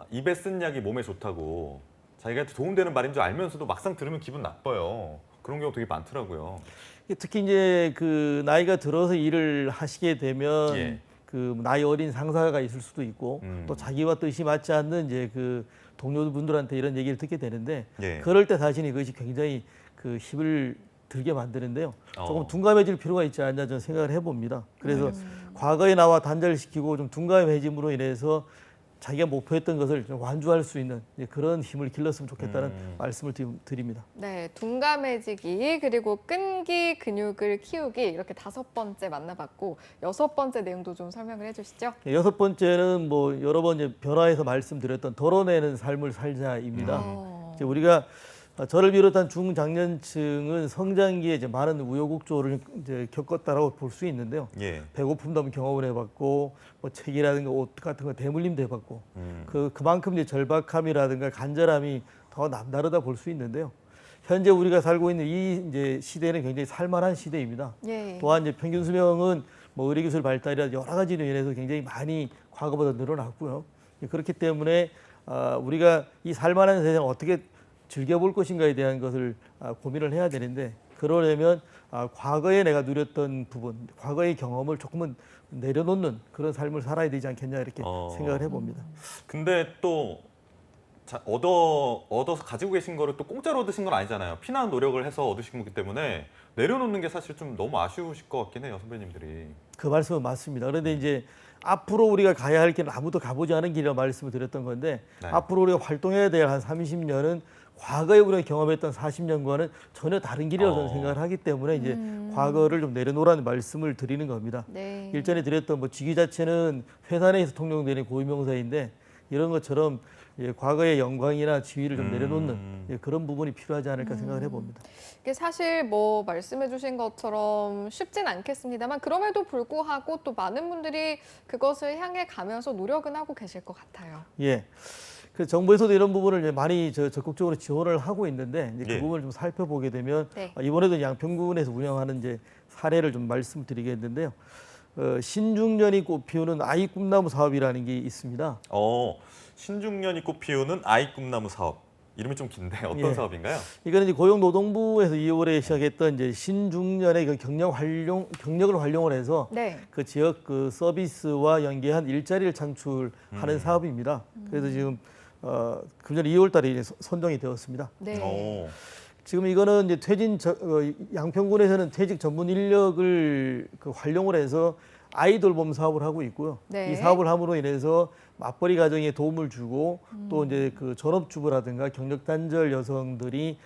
입에 쓴 약이 몸에 좋다고 자기한테 도움되는 말인 줄 알면서도 막상 들으면 기분 나빠요. 그런 경우 되게 많더라고요. 특히 이제 그 나이가 들어서 일을 하시게 되면 그 나이 어린 상사가 있을 수도 있고 또 자기와 뜻이 맞지 않는 이제 그 동료분들한테 이런 얘기를 듣게 되는데 그럴 때 자신이 그것이 굉장히 그 힘을 들게 만드는데요. 조금 둔감해질 필요가 있지 않나 저는 생각을 해봅니다. 그래서 과거에 나와 단절을 시키고 좀 둔감해짐으로 인해서 자기가 목표했던 것을 좀 완주할 수 있는 그런 힘을 길렀으면 좋겠다는 말씀을 드립니다. 네, 둔감해지기 그리고 끈기 근육을 키우기 이렇게 5번째 만나봤고 6번째 내용도 좀 설명을 해주시죠. 6번째는 뭐 여러 번 이제 변화해서 말씀드렸던 덜어내는 삶을 살자입니다. 이제 우리가 저를 비롯한 중장년층은 성장기에 이제 많은 우여곡절을 이제 겪었다라고 볼 수 있는데요. 배고픔도 한번 경험을 해봤고, 뭐 책이라든가 옷 같은 거 대물림도 해봤고, 그만큼 이제 절박함이라든가 간절함이 더 남다르다 볼 수 있는데요. 현재 우리가 살고 있는 이 이제 시대는 굉장히 살만한 시대입니다. 또한 이제 평균 수명은 뭐 의료기술 발달이라 여러 가지로 인해서 굉장히 많이 과거보다 늘어났고요. 그렇기 때문에 우리가 이 살만한 세상을 어떻게 즐겨볼 것인가에 대한 것을 고민을 해야 되는데 그러려면 과거에 내가 누렸던 부분, 과거의 경험을 조금은 내려놓는 그런 삶을 살아야 되지 않겠냐 이렇게 생각을 해봅니다. 근데 또 얻어서 가지고 계신 거를 또 공짜로 얻으신 건 아니잖아요. 피나는 노력을 해서 얻으신 거기 때문에 내려놓는 게 사실 좀 너무 아쉬우실 것 같긴 해요, 선배님들이. 그 말씀은 맞습니다. 그런데 이제 앞으로 우리가 가야 할 길은 아무도 가보지 않은 길이라고 말씀을 드렸던 건데 앞으로 우리가 활동해야 될 한 30년은 과거에 우리가 경험했던 40년과는 전혀 다른 길이라고 저는 생각을 하기 때문에 이제 과거를 좀 내려놓으라는 말씀을 드리는 겁니다. 일전에 드렸던 뭐 직위 자체는 회사 내에서 통용되는 고유명사인데 이런 것처럼 과거의 영광이나 지위를 좀 내려놓는 그런 부분이 필요하지 않을까 생각을 해봅니다. 이게 사실 뭐 말씀해주신 것처럼 쉽진 않겠습니다만 그럼에도 불구하고 또 많은 분들이 그것을 향해 가면서 노력은 하고 계실 것 같아요. 그 정부에서도 이런 부분을 많이 적극적으로 지원을 하고 있는데 이제 그 부분을 좀 살펴보게 되면 이번에도 양평군에서 운영하는 이제 사례를 좀 말씀드리겠는데요. 신중년이 꽃피우는 아이 꿈나무 사업이라는 게 있습니다. 신중년이 꽃피우는 아이 꿈나무 사업. 이름이 좀 긴데 어떤 사업인가요? 이거는 이제 고용노동부에서 2월에 시작했던 이제 신중년의 그 경력을 활용을 해서 그 지역 그 서비스와 연계한 일자리를 창출하는 사업입니다. 그래서 지금 금년 2월달에 선정이 되었습니다. 지금 이거는 이제 양평군에서는 퇴직 전문 인력을 그 활용을 해서 아이 돌봄 사업을 하고 있고요. 이 사업을 함으로 인해서 맞벌이 가정에 도움을 주고 또 이제 그 전업주부라든가 경력 단절 여성들이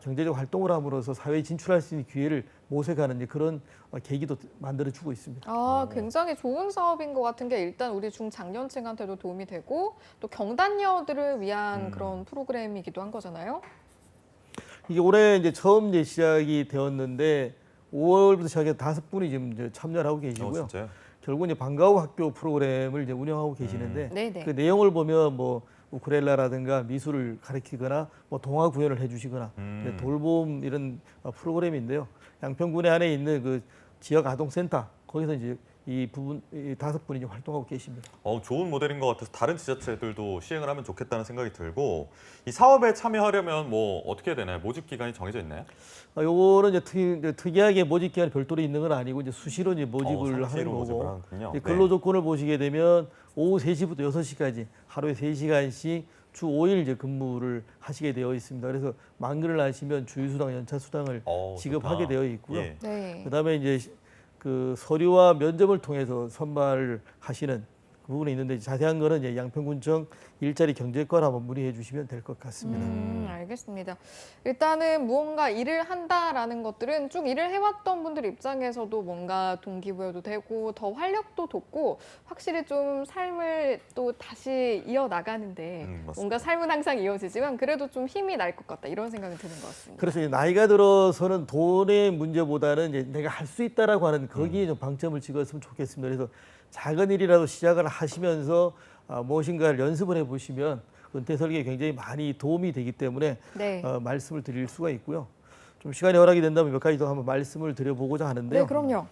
경제적 활동을 함으로써 사회에 진출할 수 있는 기회를 모색하는 이제 그런 계기도 만들어주고 있습니다. 굉장히 좋은 사업인 것 같은 게 일단 우리 중장년층한테도 도움이 되고 또 경단녀들을 위한 그런 프로그램이기도 한 거잖아요. 이게 올해 이제 처음 이제 시작이 되었는데 5월부터 시작해서 5분이 지금 이제 참여를 하고 계시고요. 결국 이제 방과후 학교 프로그램을 이제 운영하고 계시는데 그 내용을 보면 뭐 우쿨렐라라든가 미술을 가르치거나 뭐 동화 구연을 해주시거나 돌봄 이런 프로그램인데요. 양평군에 안에 있는 그 지역 아동센터 거기서 이제 이 5분이 이제 활동하고 계십니다. 좋은 모델인 것 같아서 다른 지자체들도 시행을 하면 좋겠다는 생각이 들고 이 사업에 참여하려면 뭐 어떻게 해야 되나요? 모집 기간이 정해져 있나요? 요거는 이제 특이하게 모집 기간이 별도로 있는 건 아니고 이제 수시로 이제 모집을 하는 거고 근로 조건을 보시게 되면 오후 3시부터 6시까지 하루에 3시간씩 주 5일 이제 근무를 하시게 되어 있습니다. 그래서 만기를 하시면 주휴수당, 연차수당을 지급하게 되어 있고요. 그다음에 이제 그 서류와 면접을 통해서 선발을 하시는 그 부분이 있는데 자세한 거는 이제 양평군청 일자리 경제과를 한번 문의해 주시면 될 것 같습니다. 알겠습니다. 일단은 무언가 일을 한다라는 것들은 쭉 일을 해왔던 분들 입장에서도 뭔가 동기부여도 되고 더 활력도 돋고 확실히 좀 삶을 또 다시 이어나가는데 뭔가 삶은 항상 이어지지만 그래도 좀 힘이 날 것 같다 이런 생각이 드는 것 같습니다. 그래서 이제 나이가 들어서는 돈의 문제보다는 이제 내가 할 수 있다라고 하는 거기에 좀 방점을 찍었으면 좋겠습니다. 그래서 작은 일이라도 시작을 하시면서 무엇인가를 연습을 해보시면 은퇴 설계에 굉장히 많이 도움이 되기 때문에 네. 말씀을 드릴 수가 있고요. 좀 시간이 허락이 된다면 몇 가지 더 한번 말씀을 드려보고자 하는데요. 네, 그럼요.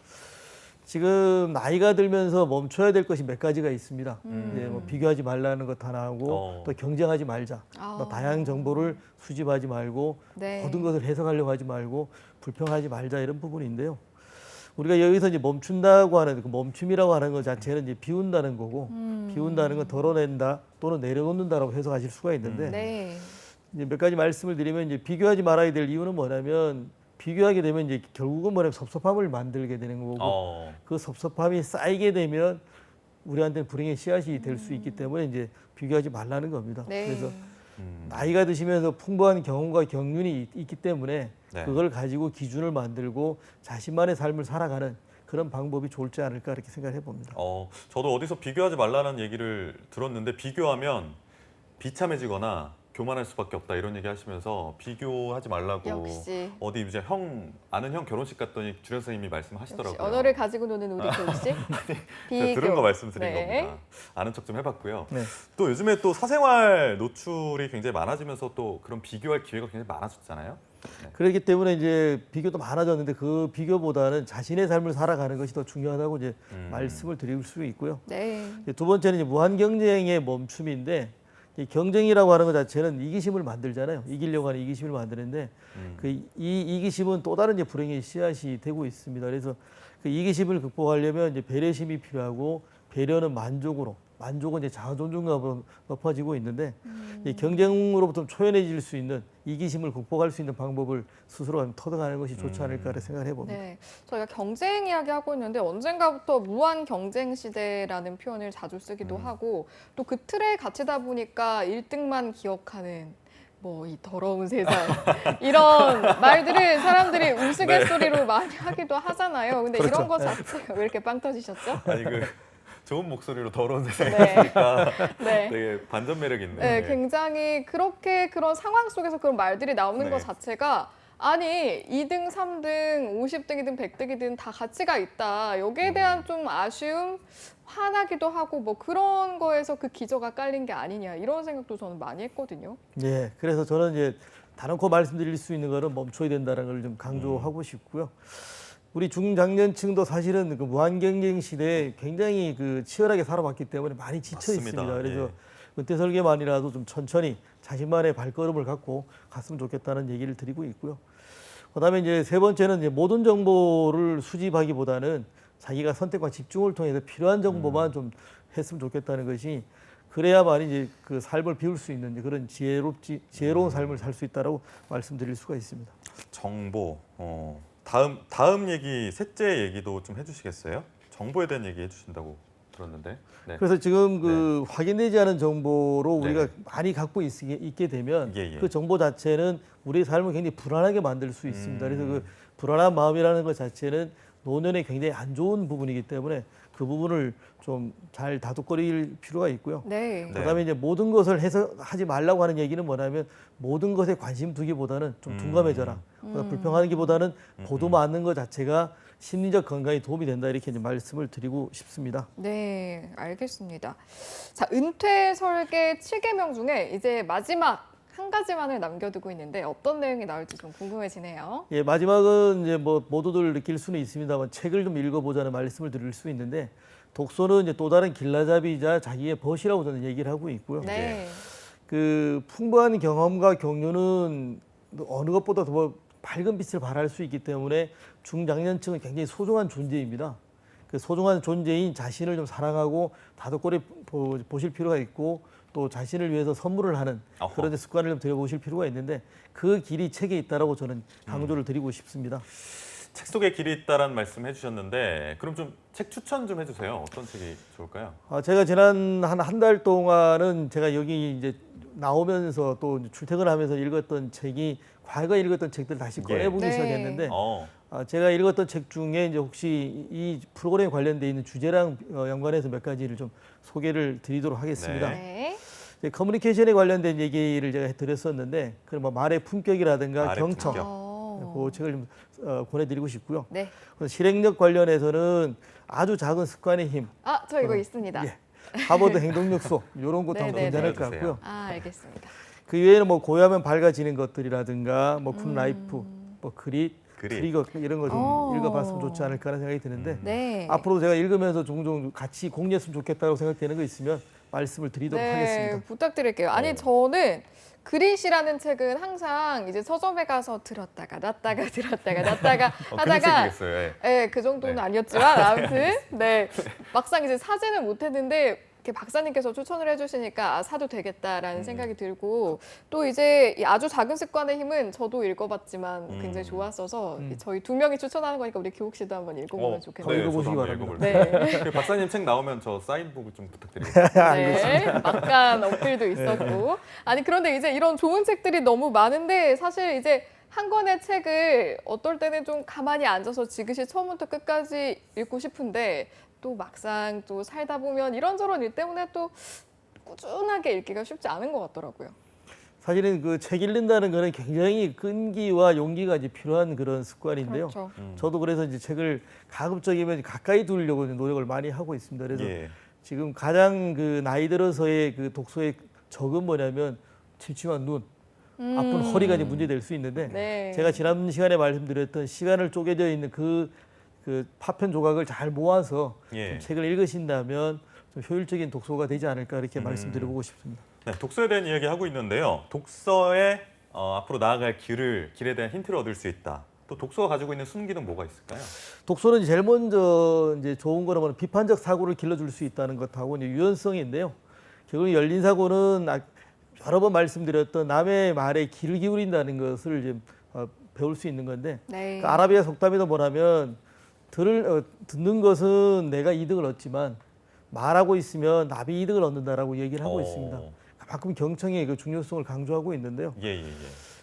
지금 나이가 들면서 멈춰야 될 것이 몇 가지가 있습니다. 이제 뭐 비교하지 말라는 것 하나 하고 또 경쟁하지 말자. 또 다양한 정보를 수집하지 말고 네. 모든 것을 해석하려고 하지 말고 불평하지 말자 이런 부분인데요. 우리가 여기서 이제 멈춘다고 하는 그 멈춤이라고 하는 것 자체는 이제 비운다는 거고 비운다는 건 덜어낸다 또는 내려놓는다라고 해석하실 수가 있는데 네. 이제 몇 가지 말씀을 드리면 이제 비교하지 말아야 될 이유는 뭐냐면 비교하게 되면 이제 결국은 뭐냐면 섭섭함을 만들게 되는 거고 그 섭섭함이 쌓이게 되면 우리한테는 불행의 씨앗이 될 수 있기 때문에 이제 비교하지 말라는 겁니다. 네. 그래서 나이가 드시면서 풍부한 경험과 경륜이 있기 때문에 네. 그걸 가지고 기준을 만들고 자신만의 삶을 살아가는 그런 방법이 좋지 않을까 이렇게 생각해 봅니다. 저도 어디서 비교하지 말라는 얘기를 들었는데 비교하면 비참해지거나 교만할 수밖에 없다 이런 얘기 하시면서 비교하지 말라고 역시. 어디 이제 아는 형 결혼식 갔더니 주례 선생님이 말씀하시더라고요. 역시 언어를 가지고 노는 우리 교우 씨. 제가 들은 거 말씀드린 네. 겁니다. 아는 척 좀 해봤고요. 네. 또 요즘에 또 사생활 노출이 굉장히 많아지면서 또 그런 비교할 기회가 굉장히 많아졌잖아요. 네. 그렇기 때문에 이제 비교도 많아졌는데 그 비교보다는 자신의 삶을 살아가는 것이 더 중요하다고 이제 말씀을 드릴 수 있고요. 네. 두 번째는 이제 무한 경쟁의 멈춤인데 이 경쟁이라고 하는 것 자체는 이기심을 만들잖아요. 이기려고 하는 이기심을 만드는데 이 이기심은 또 다른 이제 불행의 씨앗이 되고 있습니다. 그래서 그 이기심을 극복하려면 이제 배려심이 필요하고 배려는 만족은 이제 자아 존중감으로 높아지고 있는데 이 경쟁으로부터 초연해질 수 있는 이기심을 극복할 수 있는 방법을 스스로 터득하는 것이 좋지 않을까 생각을 해봅니다. 네, 저희가 경쟁 이야기하고 있는데 언젠가부터 무한 경쟁 시대라는 표현을 자주 쓰기도 하고 또 그 틀에 갇히다 보니까 1등만 기억하는 뭐 이 더러운 세상 이런 말들을 사람들이 우스갯소리로 많이 하기도 하잖아요. 근데 그렇죠. 이런 거 자체가 왜 이렇게 빵 터지셨죠? 아니 좋은 목소리로 더러운 세상이 있으니까 네. 되게 반전 매력 있네요. 네, 굉장히 그런 상황 속에서 그런 말들이 나오는 것 자체가 아니 2등, 3등, 50등이든 100등이든 다 가치가 있다. 여기에 대한 좀 아쉬움, 화나기도 하고 뭐 그런 거에서 그 기저가 깔린 게 아니냐 이런 생각도 저는 많이 했거든요. 네, 그래서 저는 이제 단언코 말씀드릴 수 있는 거는 멈춰야 된다는 걸 좀 강조하고 싶고요. 우리 중장년층도 사실은 그 무한 경쟁 시대에 굉장히 그 치열하게 살아왔기 때문에 많이 지쳐 있습니다. 그래서 은퇴 설계만이라도 좀 천천히 자신만의 발걸음을 갖고 갔으면 좋겠다는 얘기를 드리고 있고요. 그다음에 이제 세 번째는 이제 모든 정보를 수집하기보다는 자기가 선택과 집중을 통해서 필요한 정보만 좀 했으면 좋겠다는 것이 그래야만 이제 그 삶을 비울 수 있는 그런 지혜로운 삶을 살 수 있다라고 말씀드릴 수가 있습니다. 정보. 다음 얘기 셋째 얘기도 좀 해주시겠어요? 정보에 대한 얘기 해주신다고 들었는데. 네. 그래서 지금 그 확인되지 않은 정보로 우리가 많이 갖고 있게 되면 그 정보 자체는 우리의 삶을 굉장히 불안하게 만들 수 있습니다. 그래서 그 불안한 마음이라는 것 자체는 노년에 굉장히 안 좋은 부분이기 때문에 그 부분을 좀 잘 다독거릴 필요가 있고요. 네. 그다음에 이제 모든 것을 해석하지 말라고 하는 얘기는 뭐냐면 모든 것에 관심 두기보다는 좀 둔감해져라. 불평하기보다는 보도맞는 것 자체가 심리적 건강에 도움이 된다 이렇게 이제 말씀을 드리고 싶습니다. 네, 알겠습니다. 자, 은퇴 설계 7개명 중에 이제 마지막 한 가지만을 남겨두고 있는데 어떤 내용이 나올지 좀 궁금해지네요. 예, 마지막은 이제 뭐 모두들 느낄 수는 있습니다만 책을 좀 읽어보자는 말씀을 드릴 수 있는데 독서는 이제 또 다른 길라잡이이자 자기의 벗이라고 저는 얘기를 하고 있고요. 네. 그 풍부한 경험과 경륜은 어느 것보다 더 밝은 빛을 발할 수 있기 때문에 중장년층은 굉장히 소중한 존재입니다. 그 소중한 존재인 자신을 좀 사랑하고 다독거려 보실 필요가 있고 또 자신을 위해서 선물을 하는 그런 습관을 좀 들여보실 필요가 있는데 그 길이 책에 있다라고 저는 강조를 드리고 싶습니다. 책 속에 길이 있다라는 말씀 해주셨는데 그럼 좀 책 추천 좀 해주세요. 어떤 책이 좋을까요? 제가 지난 한 달 동안은 제가 여기 이제 나오면서 또 출퇴근하면서 읽었던 책이 과거에 읽었던 책들 다시 꺼내보기 시작했는데 제가 읽었던 책 중에 이제 혹시 이 프로그램에 관련돼 있는 주제랑 연관해서 몇 가지를 좀 소개를 드리도록 하겠습니다. 네. 커뮤니케이션에 관련된 얘기를 제가 드렸었는데 그럼 뭐 말의 품격이라든가 말의 경청 품격. 그 책을 좀 권해드리고 싶고요. 네. 실행력 관련해서는 아주 작은 습관의 힘. 저 이거 있습니다. 예. 하버드 행동력소 이런 것도 네네네. 괜찮을 것 같고요. 알겠습니다. 그 외에는 뭐 고요하면 밝아지는 것들이라든가 뭐 굿라이프, 뭐 그릿, 트리거 이런 거 좀 읽어봤으면 좋지 않을까라는 생각이 드는데 네. 앞으로 제가 읽으면서 종종 같이 공유했으면 좋겠다고 생각되는 거 있으면 말씀을 드리도록 하겠습니다. 부탁드릴게요. 아니 저는 그릿이라는 책은 항상 이제 서점에 가서 들었다가 놨다가 들었다가 놨다가 하다가 그 정도는 아니었지만 아무튼 막상 이제 사지는 못했는데 이렇게 박사님께서 추천을 해주시니까 사도 되겠다라는 생각이 들고 또 이제 이 아주 작은 습관의 힘은 저도 읽어봤지만 굉장히 좋았어서 저희 두 명이 추천하는 거니까 우리 기욱 씨도 한번 읽어보면 좋겠네요. 읽어보시기 바랍니다. 네. 박사님 책 나오면 저 사인북 좀 부탁드리겠습니다. 네, 막간 어필도 있었고. 아니 그런데 이제 이런 좋은 책들이 너무 많은데 사실 이제 한 권의 책을 어떨 때는 좀 가만히 앉아서 지그시 처음부터 끝까지 읽고 싶은데 또 막상 또 살다 보면 이런저런 일 때문에 또 꾸준하게 읽기가 쉽지 않은 것 같더라고요. 사실은 그 책 읽는다는 거는 굉장히 끈기와 용기가 이제 필요한 그런 습관인데요. 그렇죠. 저도 그래서 이제 책을 가급적이면 가까이 두려고 노력을 많이 하고 있습니다. 그래서 지금 가장 그 나이 들어서의 그 독서의 적은 뭐냐면 침침한 눈, 아픈 허리가 이제 문제될 수 있는데 제가 지난 시간에 말씀드렸던 시간을 쪼개져 있는 그 파편 조각을 잘 모아서 좀 책을 읽으신다면 좀 효율적인 독서가 되지 않을까 이렇게 말씀드려보고 싶습니다. 네, 독서에 대한 이야기 하고 있는데요. 독서에 앞으로 나아갈 길에 대한 힌트를 얻을 수 있다. 또 독서가 가지고 있는 순기능 뭐가 있을까요? 독서는 제일 먼저 이제 좋은 거라면 비판적 사고를 길러줄 수 있다는 것하고 이제 유연성인데요. 결국 열린 사고는 여러 번 말씀드렸던 남의 말에 귀를 기울인다는 것을 이제 배울 수 있는 건데 그 아라비아 속담에도 뭐냐면 듣는 것은 내가 이득을 얻지만 말하고 있으면 나비 이득을 얻는다라고 얘기를 하고 있습니다. 그만큼 경청의 그 중요성을 강조하고 있는데요.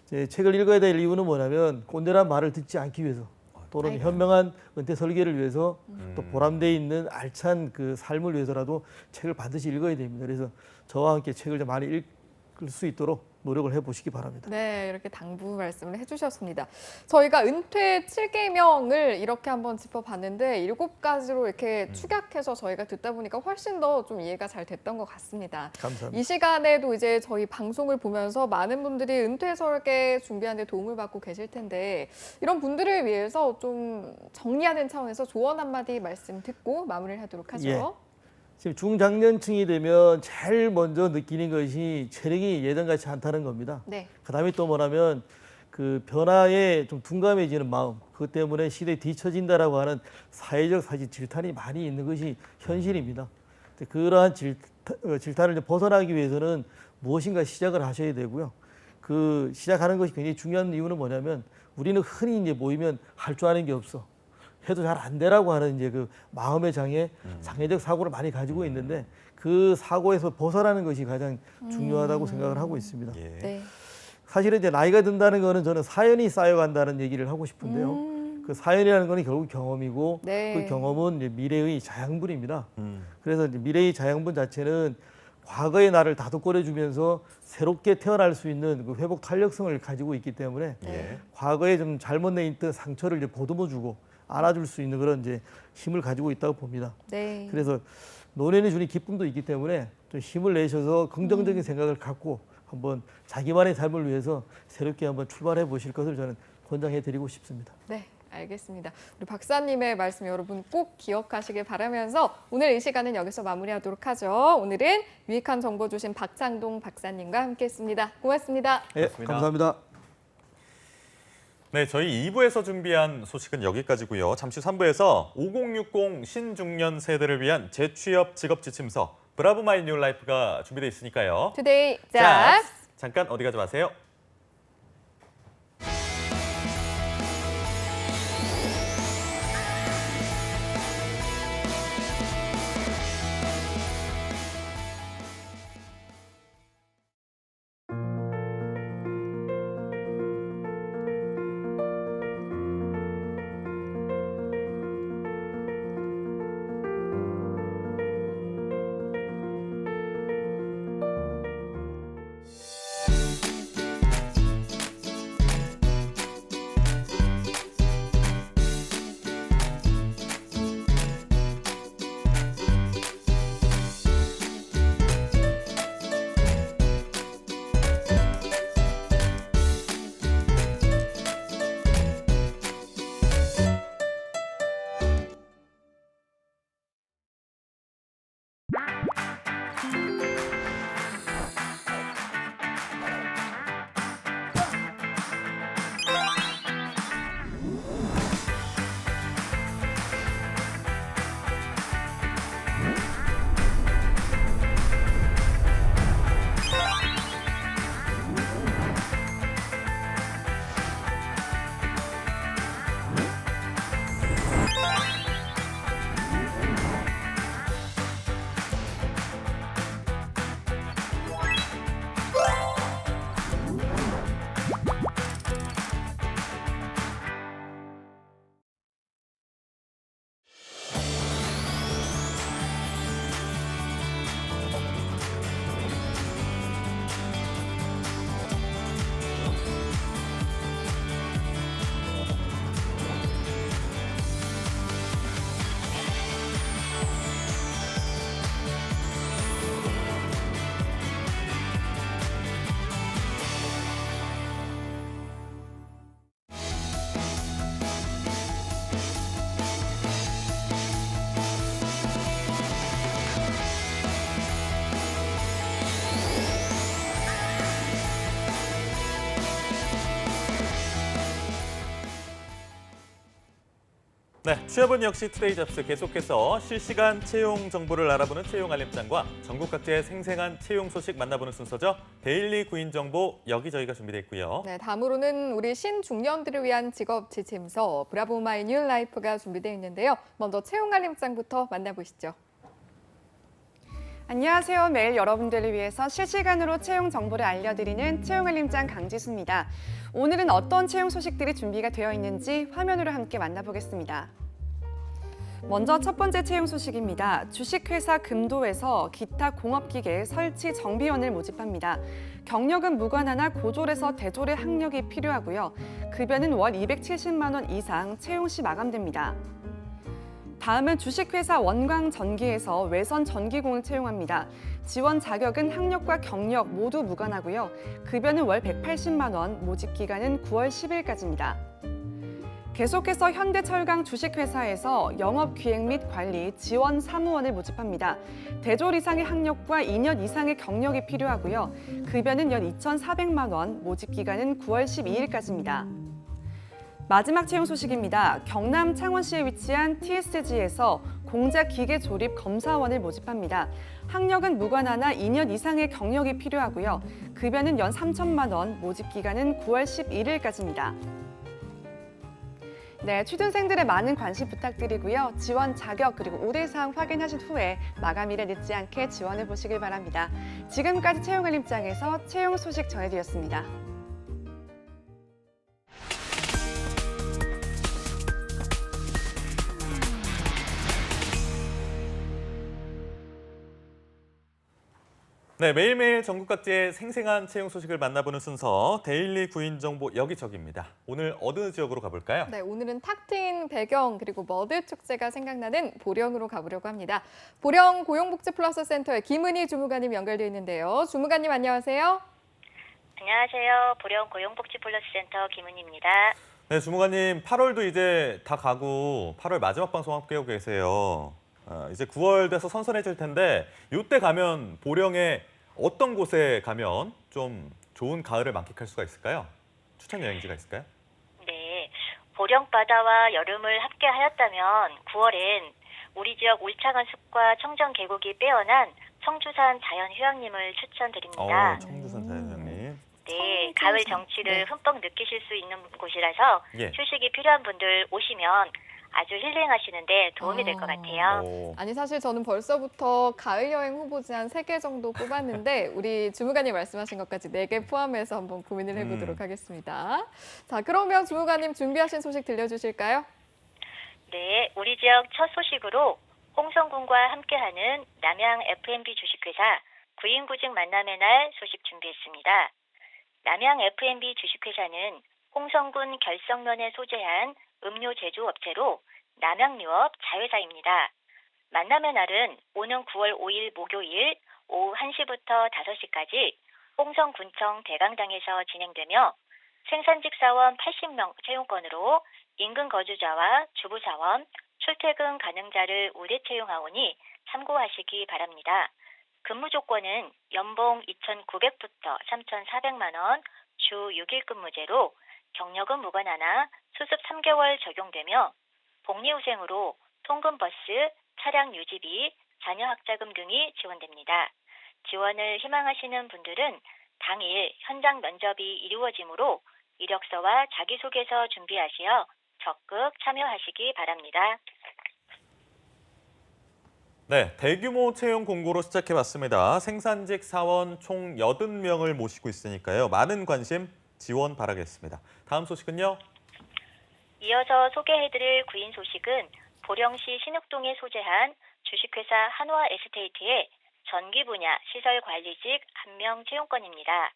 이제 책을 읽어야 될 이유는 뭐냐면 꼰대란 말을 듣지 않기 위해서 또는 현명한 은퇴 설계를 위해서 또 보람돼 있는 알찬 그 삶을 위해서라도 책을 반드시 읽어야 됩니다. 그래서 저와 함께 책을 좀 많이 읽을 수 있도록 노력을 해보시기 바랍니다. 네, 이렇게 당부 말씀을 해주셨습니다. 저희가 은퇴 7계명을 이렇게 한번 짚어봤는데 7가지로 이렇게 축약해서 저희가 듣다 보니까 훨씬 더 좀 이해가 잘 됐던 것 같습니다. 감사합니다. 이 시간에도 이제 저희 방송을 보면서 많은 분들이 은퇴 설계 준비하는 데 도움을 받고 계실 텐데 이런 분들을 위해서 좀 정리하는 차원에서 조언 한마디 말씀 듣고 마무리를 하도록 하죠. 지금 중장년층이 되면 제일 먼저 느끼는 것이 체력이 예전같이 않다는 겁니다. 그다음에 또 뭐냐면 그 변화에 좀 둔감해지는 마음, 그것 때문에 시대에 뒤처진다라고 하는 사회적 사실 질탄이 많이 있는 것이 현실입니다. 그러한 질탄을 좀 벗어나기 위해서는 무엇인가 시작을 하셔야 되고요. 그 시작하는 것이 굉장히 중요한 이유는 뭐냐면 우리는 흔히 이제 모이면 할 줄 아는 게 없어. 해도 잘 안 되라고 하는 이제 그 마음의 장애적 사고를 많이 가지고 있는데 그 사고에서 벗어나는 것이 가장 중요하다고 생각을 하고 있습니다. 사실은 이제 나이가 든다는 거는 저는 사연이 쌓여간다는 얘기를 하고 싶은데요. 그 사연이라는 거는 결국 경험이고 그 경험은 이제 미래의 자양분입니다. 그래서 이제 미래의 자양분 자체는 과거의 나를 다독거려주면서 새롭게 태어날 수 있는 그 회복 탄력성을 가지고 있기 때문에 과거에 좀 잘못돼 있던 상처를 이제 보듬어주고 안아줄 수 있는 그런 이제 힘을 가지고 있다고 봅니다. 그래서 노년이 주는 기쁨도 있기 때문에 좀 힘을 내셔서 긍정적인 생각을 갖고 한번 자기만의 삶을 위해서 새롭게 한번 출발해 보실 것을 저는 권장해 드리고 싶습니다. 네, 알겠습니다. 우리 박사님의 말씀 여러분 꼭 기억하시길 바라면서 오늘 이 시간은 여기서 마무리하도록 하죠. 오늘은 유익한 정보 주신 박창동 박사님과 함께했습니다. 고맙습니다. 네, 감사합니다. 네, 저희 2부에서 준비한 소식은 여기까지고요. 잠시 3부에서 5060 신중년 세대를 위한 재취업 직업지침서 브라보 마이 뉴 라이프가 준비되어 있으니까요. 투데이 자, 잠깐 어디 가지 마세요. 네, 취업은 역시 투데이 잡스 계속해서 실시간 채용 정보를 알아보는 채용 알림장과 전국 각지의 생생한 채용 소식 만나보는 순서죠. 데일리 구인 정보 여기저기가 준비되어 있고요. 네, 다음으로는 우리 신중년들을 위한 직업 지침서 브라보 마이 뉴 라이프가 준비되어 있는데요. 먼저 채용 알림장부터 만나보시죠. 안녕하세요. 매일 여러분들을 위해서 실시간으로 채용 정보를 알려드리는 채용 알림장 강지수입니다. 오늘은 어떤 채용 소식들이 준비가 되어 있는지 화면으로 함께 만나보겠습니다. 먼저 첫 번째 채용 소식입니다. 주식회사 금도에서 기타 공업기계 설치 정비원을 모집합니다. 경력은 무관하나 고졸에서 대졸의 학력이 필요하고요. 급여는 월 270만 원 이상 채용 시 마감됩니다. 다음은 주식회사 원광전기에서 외선 전기공을 채용합니다. 지원 자격은 학력과 경력 모두 무관하고요. 급여는 월 180만 원, 모집 기간은 9월 10일까지입니다. 계속해서 현대철강 주식회사에서 영업기획 및 관리 지원 사무원을 모집합니다. 대졸 이상의 학력과 2년 이상의 경력이 필요하고요. 급여는 연 2,400만 원, 모집 기간은 9월 12일까지입니다. 마지막 채용 소식입니다. 경남 창원시에 위치한 TSG에서 공자기계 조립 검사원을 모집합니다. 학력은 무관하나 2년 이상의 경력이 필요하고요. 급여는 연 3천만 원, 모집 기간은 9월 11일까지입니다. 네, 취준생들의 많은 관심 부탁드리고요. 지원 자격 그리고 우대사항 확인하신 후에 마감일에 늦지 않게 지원해 보시길 바랍니다. 지금까지 채용 알림장에서 채용 소식 전해드렸습니다. 네, 매일매일 전국 각지의 생생한 채용 소식을 만나보는 순서 데일리 구인 정보 여기저기입니다. 오늘 어느 지역으로 가볼까요? 네, 오늘은 탁 트인 배경 그리고 머드 축제가 생각나는 보령으로 가보려고 합니다. 보령 고용복지 플러스 센터의 김은희 주무관님 연결되어 있는데요. 주무관님 안녕하세요. 안녕하세요. 보령 고용복지 플러스 센터 김은희입니다. 네, 주무관님 8월도 이제 다 가고 8월 마지막 방송 함께하고 계세요. 이제 9월 돼서 선선해질 텐데 이때 가면 보령에 어떤 곳에 가면 좀 좋은 가을을 만끽할 수가 있을까요? 추천 여행지가 있을까요? 네, 보령 바다와 여름을 함께 하였다면 9월엔 우리 지역 울창한 숲과 청정 계곡이 빼어난 청주산 자연휴양림을 추천드립니다. 청주산 자연휴양림. 네, 가을 정취를 흠뻑 느끼실 수 있는 곳이라서 휴식이 필요한 분들 오시면 아주 힐링하시는데 도움이 될 것 같아요. 아니 사실 저는 벌써부터 가을 여행 후보지 한 3개 정도 뽑았는데 우리 주무관님 말씀하신 것까지 4개 포함해서 한번 고민을 해보도록 하겠습니다. 자, 그러면 주무관님 준비하신 소식 들려주실까요? 네, 우리 지역 첫 소식으로 홍성군과 함께하는 남양 F&B 주식회사 구인구직 만남의 날 소식 준비했습니다. 남양 F&B 주식회사는 홍성군 결성면에 소재한 음료 제조업체로 남양유업 자회사입니다. 만남의 날은 오는 9월 5일 목요일 오후 1시부터 5시까지 홍성군청 대강당에서 진행되며 생산직 사원 80명 채용권으로 인근 거주자와 주부사원, 출퇴근 가능자를 우대 채용하오니 참고하시기 바랍니다. 근무 조건은 연봉 2,900부터 3,400만 원, 주 6일 근무제로 경력은 무관하나 수습 3개월 적용되며 복리후생으로 통근버스, 차량 유지비, 자녀 학자금 등이 지원됩니다. 지원을 희망하시는 분들은 당일 현장 면접이 이루어지므로 이력서와 자기소개서 준비하시어 적극 참여하시기 바랍니다. 네, 대규모 채용 공고로 시작해봤습니다. 생산직 사원 총 80명을 모시고 있으니까요. 많은 관심 지원 바라겠습니다. 다음 소식은요? 이어서 소개해드릴 구인 소식은 보령시 신육동에 소재한 주식회사 한화에스테이트의 전기 분야 시설관리직 1명 채용권입니다.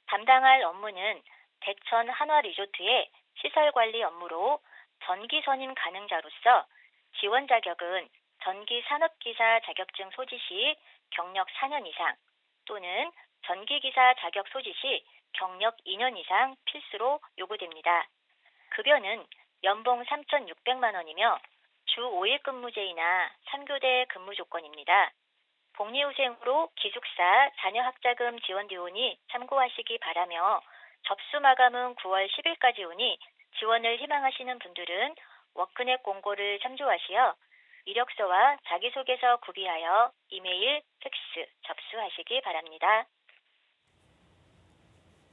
담당할 업무는 대천 한화리조트의 시설관리 업무로 전기 선임 가능자로서 지원 자격은 전기 산업기사 자격증 소지 시 경력 4년 이상 또는 전기기사 자격 소지 시 경력 2년 이상 필수로 요구됩니다. 급여는 연봉 3,600만 원이며 주 5일 근무제이나 3교대 근무 조건입니다. 복리후생으로 기숙사, 자녀 학자금 지원되오니 참고하시기 바라며 접수 마감은 9월 10일까지 오니 지원을 희망하시는 분들은 워크넷 공고를 참조하시어 이력서와 자기소개서 구비하여 이메일, 팩스 접수하시기 바랍니다.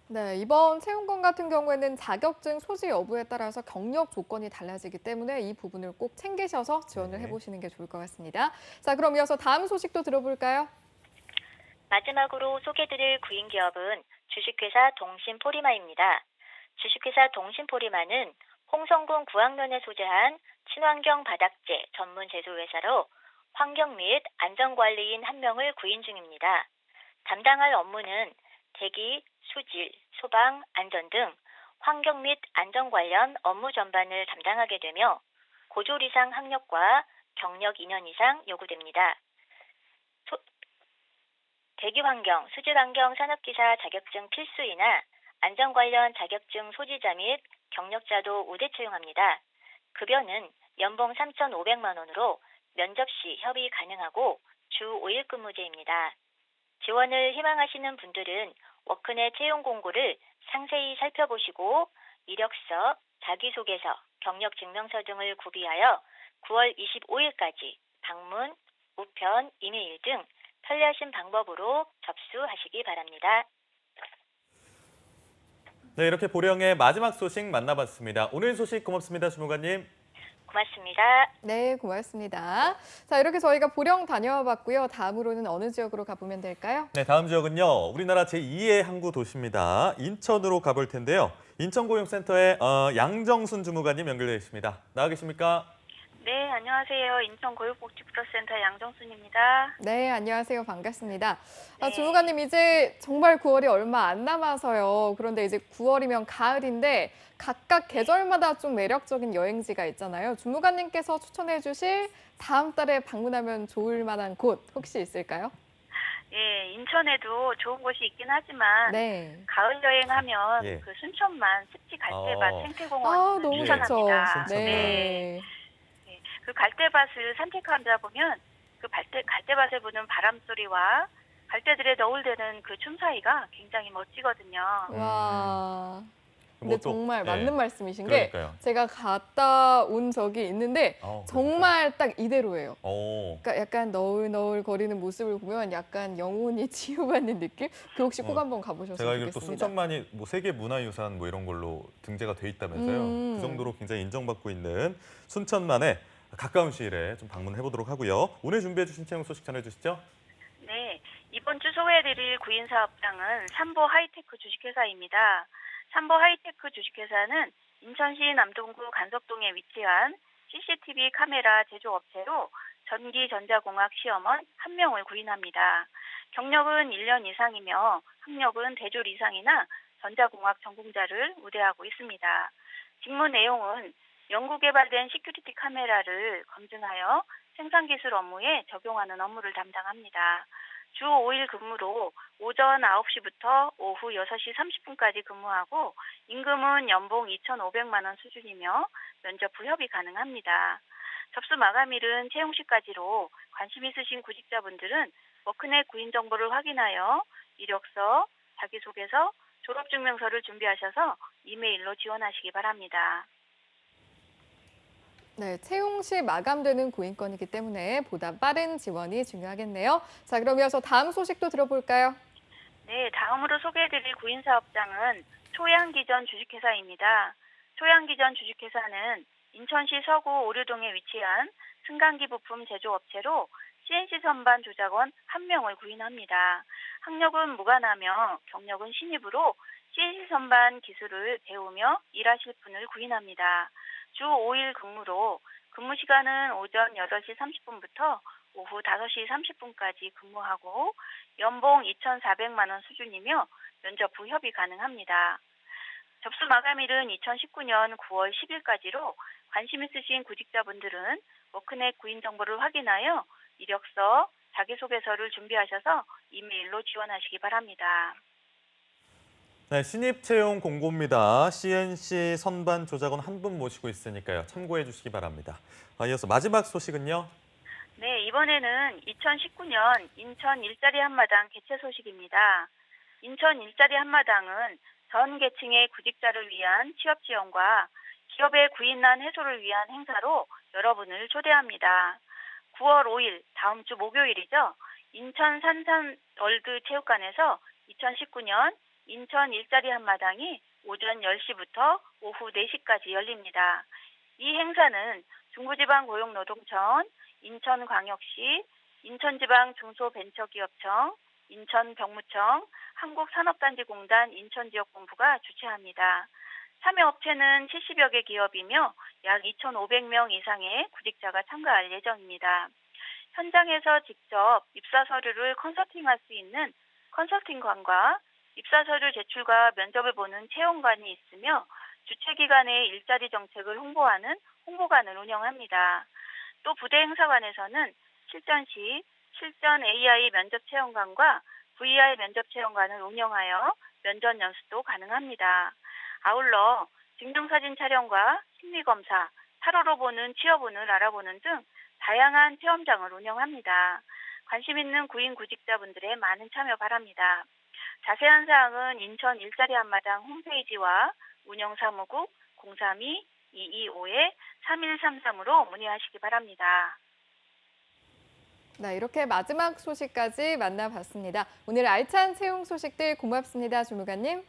네, 이번 채용권 같은 경우에는 자격증 소지 여부에 따라서 경력 조건이 달라지기 때문에 이 부분을 꼭 챙기셔서 지원을 해보시는 게 좋을 것 같습니다. 자, 그럼 이어서 다음 소식도 들어볼까요? 마지막으로 소개드릴 구인기업은 주식회사 동신포리마입니다. 주식회사 동신포리마는 홍성군 구학년에 소재한 친환경 바닥재 전문 제조회사로 환경 및 안전관리인 1명을 구인 중입니다. 담당할 업무는 대기, 수질, 소방, 안전 등 환경 및 안전 관련 업무 전반을 담당하게 되며 고졸 이상 학력과 경력 2년 이상 요구됩니다. 대기 환경, 수질 환경 산업기사 자격증 필수이나 안전 관련 자격증 소지자 및 경력자도 우대 채용합니다. 급여는 연봉 3,500만 원으로 면접 시 협의 가능하고 주 5일 근무제입니다. 지원을 희망하시는 분들은 워크넷 채용 공고를 상세히 살펴보시고 이력서, 자기소개서, 경력증명서 등을 구비하여 9월 25일까지 방문, 우편, 이메일 등 편리하신 방법으로 접수하시기 바랍니다. 네, 이렇게 보령의 마지막 소식 만나봤습니다. 오늘 소식 고맙습니다, 주무관님. 고맙습니다. 네, 고맙습니다. 자, 이렇게 저희가 보령 다녀와 봤고요. 다음으로는 어느 지역으로 가보면 될까요? 네, 다음 지역은요. 우리나라 제2의 항구 도시입니다. 인천으로 가볼 텐데요. 인천고용센터의 양정순 주무관님 연결되어 있습니다. 나와 계십니까? 네, 안녕하세요. 인천교육복지부서센터 양정순입니다. 네, 안녕하세요. 반갑습니다. 네. 주무관님, 이제 정말 9월이 얼마 안 남아서요. 그런데 이제 9월이면 가을인데 각각 계절마다 좀 매력적인 여행지가 있잖아요. 주무관님께서 추천해 주실 다음 달에 방문하면 좋을 만한 곳 혹시 있을까요? 예, 인천에도 좋은 곳이 있긴 하지만 네. 가을 여행하면 예. 그 순천만 습지 갈대밭 아, 생태공원 너무 추천합니다. 좋죠. 네. 그 갈대밭을 산책하다 보면 그 갈대밭에 부는 바람 소리와 갈대들의 너울대는 그 춤 사이가 굉장히 멋지거든요. 와. 근데 뭐 또, 정말 네. 맞는 말씀이신 그러니까요. 게 제가 갔다 온 적이 있는데 정말 딱 이대로예요. 그러니까 약간 너울너울 거리는 모습을 보면 약간 영혼이 치유받는 느낌? 그 혹시 꼭 한번 가보셨으면 제가 알기로 또 좋겠습니다. 순천만이 뭐 세계 문화유산 뭐 이런 걸로 등재가 돼 있다면서요. 그 정도로 굉장히 인정받고 있는 순천만에 가까운 시일에 좀 방문해 보도록 하고요. 오늘 준비해 주신 채용 소식 전해 주시죠. 네, 이번 주 소개해드릴 구인 사업장은 삼보 하이테크 주식회사입니다. 삼보 하이테크 주식회사는 인천시 남동구 간석동에 위치한 CCTV 카메라 제조업체로 전기전자공학 시험원 1명을 구인합니다. 경력은 1년 이상이며 학력은 대졸 이상이나 전자공학 전공자를 우대하고 있습니다. 직무 내용은 연구개발된 시큐리티 카메라를 검증하여 생산기술 업무에 적용하는 업무를 담당합니다. 주 5일 근무로 오전 9시부터 오후 6시 30분까지 근무하고 임금은 연봉 2,500만 원 수준이며 면접 후 협의 가능합니다. 접수 마감일은 채용 시까지로 관심 있으신 구직자분들은 워크넷 구인 정보를 확인하여 이력서, 자기소개서, 졸업증명서를 준비하셔서 이메일로 지원하시기 바랍니다. 네, 채용 시 마감되는 구인권이기 때문에 보다 빠른 지원이 중요하겠네요. 자, 그럼 이어서 다음 소식도 들어볼까요? 네, 다음으로 소개해드릴 구인 사업장은 초양기전 주식회사입니다. 초양기전 주식회사는 인천시 서구 오류동에 위치한 승강기 부품 제조업체로 CNC 선반 조작원 1명을 구인합니다. 학력은 무관하며 경력은 신입으로 CNC 선반 기술을 배우며 일하실 분을 구인합니다. 주 5일 근무로 근무 시간은 오전 8시 30분부터 오후 5시 30분까지 근무하고 연봉 2,400만 원 수준이며 면접 후 협의 가능합니다. 접수 마감일은 2019년 9월 10일까지로 관심 있으신 구직자분들은 워크넷 구인 정보를 확인하여 이력서, 자기소개서를 준비하셔서 이메일로 지원하시기 바랍니다. 네, 신입 채용 공고입니다. CNC 선반 조작원 한 분 모시고 있으니까요. 참고해 주시기 바랍니다. 이어서 마지막 소식은요. 네, 이번에는 2019년 인천 일자리 한마당 개최 소식입니다. 인천 일자리 한마당은 전 계층의 구직자를 위한 취업 지원과 기업의 구인난 해소를 위한 행사로 여러분을 초대합니다. 9월 5일 다음 주 목요일이죠. 인천 산산월드체육관에서 2019년 인천 일자리 한마당이 오전 10시부터 오후 4시까지 열립니다. 이 행사는 중부지방고용노동청, 인천광역시, 인천지방 중소벤처기업청, 인천병무청, 한국산업단지공단 인천지역본부가 주최합니다. 참여업체는 70여 개 기업이며 약 2,500명 이상의 구직자가 참가할 예정입니다. 현장에서 직접 입사 서류를 컨설팅할 수 있는 컨설팅관과 입사 서류 제출과 면접을 보는 채용관이 있으며 주최기관의 일자리 정책을 홍보하는 홍보관을 운영합니다. 또 부대 행사관에서는 실전 시 실전 AI 면접 채용관과 VR 면접 채용관을 운영하여 면접 연수도 가능합니다. 아울러 증명사진 촬영과 심리검사, 타로로 보는 취업운을 알아보는 등 다양한 체험장을 운영합니다. 관심 있는 구인 구직자분들의 많은 참여 바랍니다. 자세한 사항은 인천 일자리 한마당 홈페이지와 운영사무국 032-225-3133으로 문의하시기 바랍니다. 네, 이렇게 마지막 소식까지 만나봤습니다. 오늘 알찬 채용 소식들 고맙습니다, 주무관님.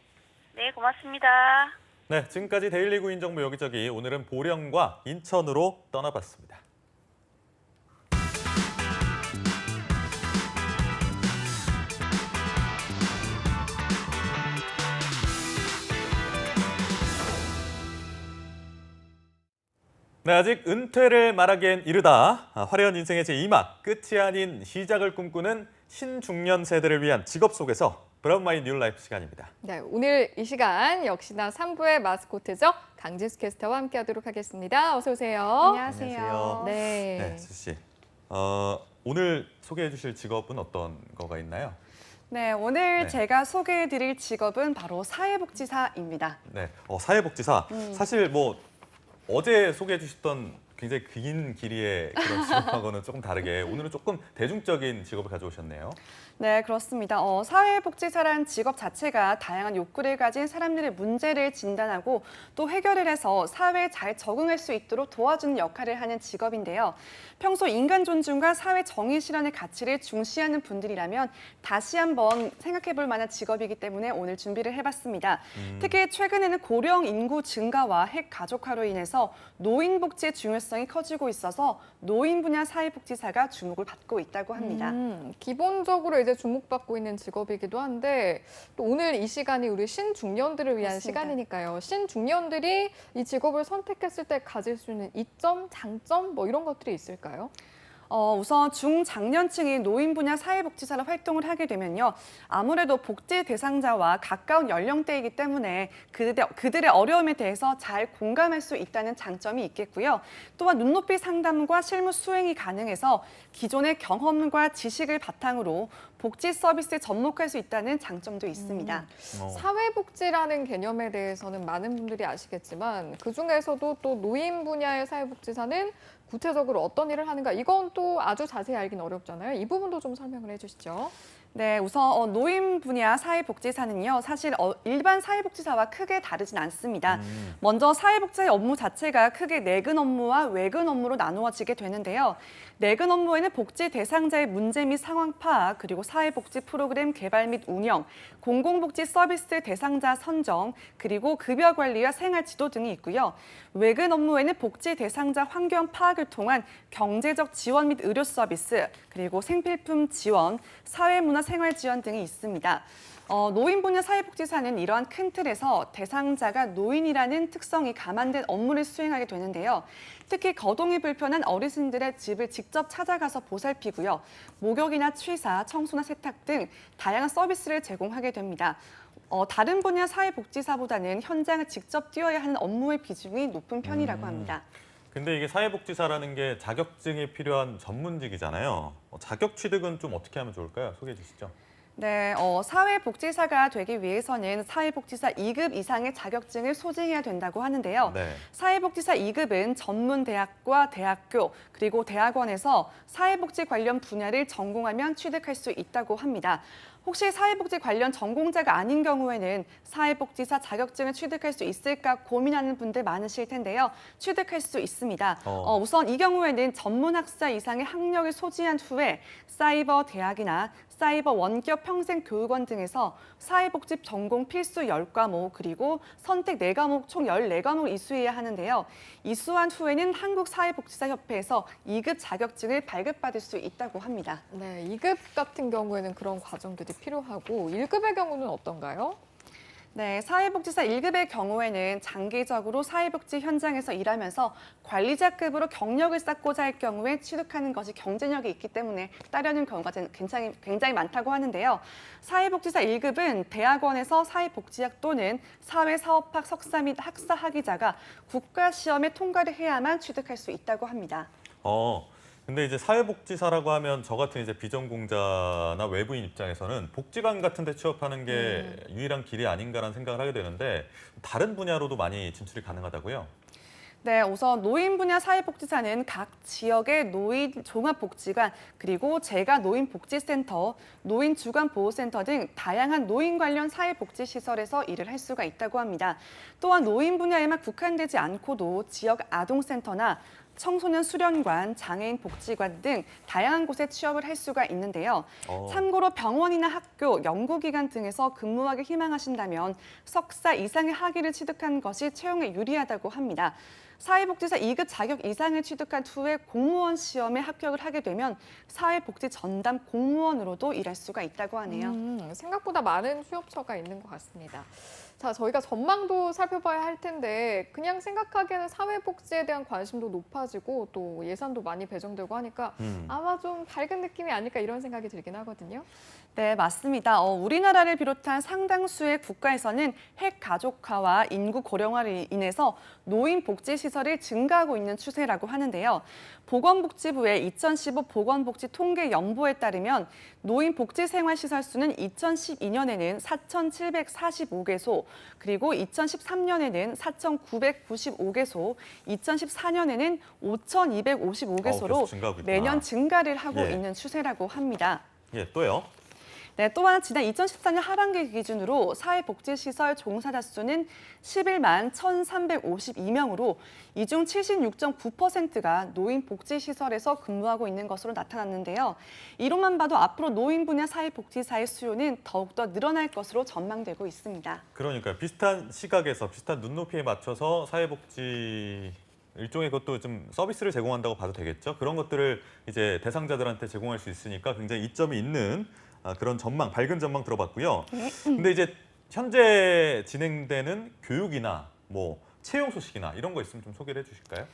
네, 고맙습니다. 네, 지금까지 데일리 구인 정보 여기저기 오늘은 보령과 인천으로 떠나봤습니다. 네, 아직 은퇴를 말하기엔 이르다. 화려한 인생의 제2막, 끝이 아닌 시작을 꿈꾸는 신중년 세대를 위한 직업 속에서 브라운 마이 뉴 라이프 시간입니다. 네, 오늘 이 시간 역시나 3부의 마스코트죠. 강지수 캐스터와 함께하도록 하겠습니다. 어서 오세요. 안녕하세요. 네, 네, 지수 씨. 오늘 소개해 주실 직업은 어떤 거가 있나요? 네, 오늘 네. 제가 소개해드릴 직업은 바로 사회복지사입니다. 네, 사회복지사. 사실 뭐 어제 소개해 주셨던 굉장히 긴 길이의 그런 직업하고는 조금 다르게 오늘은 조금 대중적인 직업을 가져오셨네요. 네, 그렇습니다. 사회복지사란 직업 자체가 다양한 욕구를 가진 사람들의 문제를 진단하고 또 해결을 해서 사회에 잘 적응할 수 있도록 도와주는 역할을 하는 직업인데요. 평소 인간 존중과 사회 정의 실현의 가치를 중시하는 분들이라면 다시 한번 생각해 볼 만한 직업이기 때문에 오늘 준비를 해봤습니다. 특히 최근에는 고령 인구 증가와 핵가족화로 인해서 노인 복지의 중요성이 커지고 있어서 노인 분야 사회복지사가 주목을 받고 있다고 합니다. 기본적으로 이제 주목받고 있는 직업이기도 한데 또 오늘 이 시간이 우리 신중년들을 위한 맞습니다. 시간이니까요. 신중년들이 이 직업을 선택했을 때 가질 수 있는 이점, 장점 뭐 이런 것들이 있을까요? 우선 중장년층이 노인 분야 사회복지사로 활동을 하게 되면요. 아무래도 복지 대상자와 가까운 연령대이기 때문에 그들의 어려움에 대해서 잘 공감할 수 있다는 장점이 있겠고요. 또한 눈높이 상담과 실무 수행이 가능해서 기존의 경험과 지식을 바탕으로 복지 서비스에 접목할 수 있다는 장점도 있습니다. 사회복지라는 개념에 대해서는 많은 분들이 아시겠지만 그중에서도 또 노인 분야의 사회복지사는 구체적으로 어떤 일을 하는가 이건 또 아주 자세히 알긴 어렵잖아요. 이 부분도 좀 설명을 해주시죠. 네, 우선 노인 분야 사회복지사는요. 사실 일반 사회복지사와 크게 다르진 않습니다. 먼저 사회복지사의 업무 자체가 크게 내근 업무와 외근 업무로 나누어지게 되는데요. 내근 업무에는 복지 대상자의 문제 및 상황 파악, 그리고 사회복지 프로그램 개발 및 운영, 공공복지 서비스 대상자 선정, 그리고 급여 관리와 생활 지도 등이 있고요. 외근 업무에는 복지 대상자 환경 파악을 통한 경제적 지원 및 의료 서비스, 그리고 생필품 지원, 사회문화 생활 지원 등이 있습니다. 노인 분야 사회복지사는 이러한 큰 틀에서 대상자가 노인이라는 특성이 감안된 업무를 수행하게 되는데요. 특히 거동이 불편한 어르신들의 집을 직접 찾아가서 보살피고요. 목욕이나 취사, 청소나 세탁 등 다양한 서비스를 제공하게 됩니다. 다른 분야 사회복지사보다는 현장을 직접 뛰어야 하는 업무의 비중이 높은 편이라고 합니다. 근데 이게 사회복지사라는 게 자격증이 필요한 전문직이잖아요. 자격 취득은 좀 어떻게 하면 좋을까요? 소개해 주시죠. 네, 사회복지사가 되기 위해서는 사회복지사 2급 이상의 자격증을 소지해야 된다고 하는데요. 네. 사회복지사 2급은 전문 대학과 대학교 그리고 대학원에서 사회복지 관련 분야를 전공하면 취득할 수 있다고 합니다. 혹시 사회복지 관련 전공자가 아닌 경우에는 사회복지사 자격증을 취득할 수 있을까 고민하는 분들 많으실 텐데요. 취득할 수 있습니다. 우선 이 경우에는 전문학사 이상의 학력을 소지한 후에 사이버 대학이나 사이버 원격 평생교육원 등에서 사회복지 전공 필수 10과목 그리고 선택 4과목 총 14과목을 이수해야 하는데요. 이수한 후에는 한국사회복지사협회에서 2급 자격증을 발급받을 수 있다고 합니다. 네, 2급 같은 경우에는 그런 과정들이 필요하고 1급의 경우는 어떤가요? 네, 사회복지사 1급의 경우에는 장기적으로 사회복지 현장에서 일하면서 관리자급으로 경력을 쌓고자 할 경우에 취득하는 것이 경쟁력이 있기 때문에 따르는 경우가 굉장히 많다고 하는데요. 사회복지사 1급은 대학원에서 사회복지학 또는 사회사업학 석사 및 학사 학위자가 국가시험에 통과를 해야만 취득할 수 있다고 합니다. 근데 이제 사회복지사라고 하면 저 같은 이제 비전공자나 외부인 입장에서는 복지관 같은 데 취업하는 게 유일한 길이 아닌가라는 생각을 하게 되는데 다른 분야로도 많이 진출이 가능하다고요? 네, 우선 노인 분야 사회복지사는 각 지역의 노인 종합복지관 그리고 재가 노인복지센터, 노인 주간보호센터 등 다양한 노인 관련 사회복지시설에서 일을 할 수가 있다고 합니다. 또한 노인 분야에만 국한되지 않고도 지역 아동센터나 청소년 수련관, 장애인 복지관 등 다양한 곳에 취업을 할 수가 있는데요. 참고로 병원이나 학교, 연구기관 등에서 근무하기 희망하신다면 석사 이상의 학위를 취득한 것이 채용에 유리하다고 합니다. 사회복지사 2급 자격 이상을 취득한 후에 공무원 시험에 합격을 하게 되면 사회복지 전담 공무원으로도 일할 수가 있다고 하네요. 생각보다 많은 취업처가 있는 것 같습니다. 자, 저희가 전망도 살펴봐야 할 텐데 그냥 생각하기에는 사회복지에 대한 관심도 높아지고 또 예산도 많이 배정되고 하니까 아마 좀 밝은 느낌이 아닐까 이런 생각이 들긴 하거든요. 네, 맞습니다. 우리나라를 비롯한 상당수의 국가에서는 핵가족화와 인구 고령화로 인해서 노인 복지 시설이 증가하고 있는 추세라고 하는데요. 보건복지부의 2015 보건복지 통계 연보에 따르면 노인 복지 생활 시설 수는 2012년에는 4,745개소, 그리고 2013년에는 4,995개소, 2014년에는 5,255개소로 매년 증가를 하고 있는 추세라고 합니다. 예, 또요? 네, 또한 지난 2014년 하반기 기준으로 사회복지시설 종사자 수는 11만 1,352명으로 이 중 76.9%가 노인복지시설에서 근무하고 있는 것으로 나타났는데요. 이로만 봐도 앞으로 노인 분야 사회복지사의 수요는 더욱더 늘어날 것으로 전망되고 있습니다. 그러니까 비슷한 시각에서 비슷한 눈높이에 맞춰서 사회복지 일종의 것도 좀 서비스를 제공한다고 봐도 되겠죠. 그런 것들을 이제 대상자들한테 제공할 수 있으니까 굉장히 이점이 있는 그런 전망, 밝은 전망 들어봤고요. 근데 이제 현재 진행되는 교육이나 뭐 채용 소식이나 이런 거 있으면 좀 소개를 해주실까요?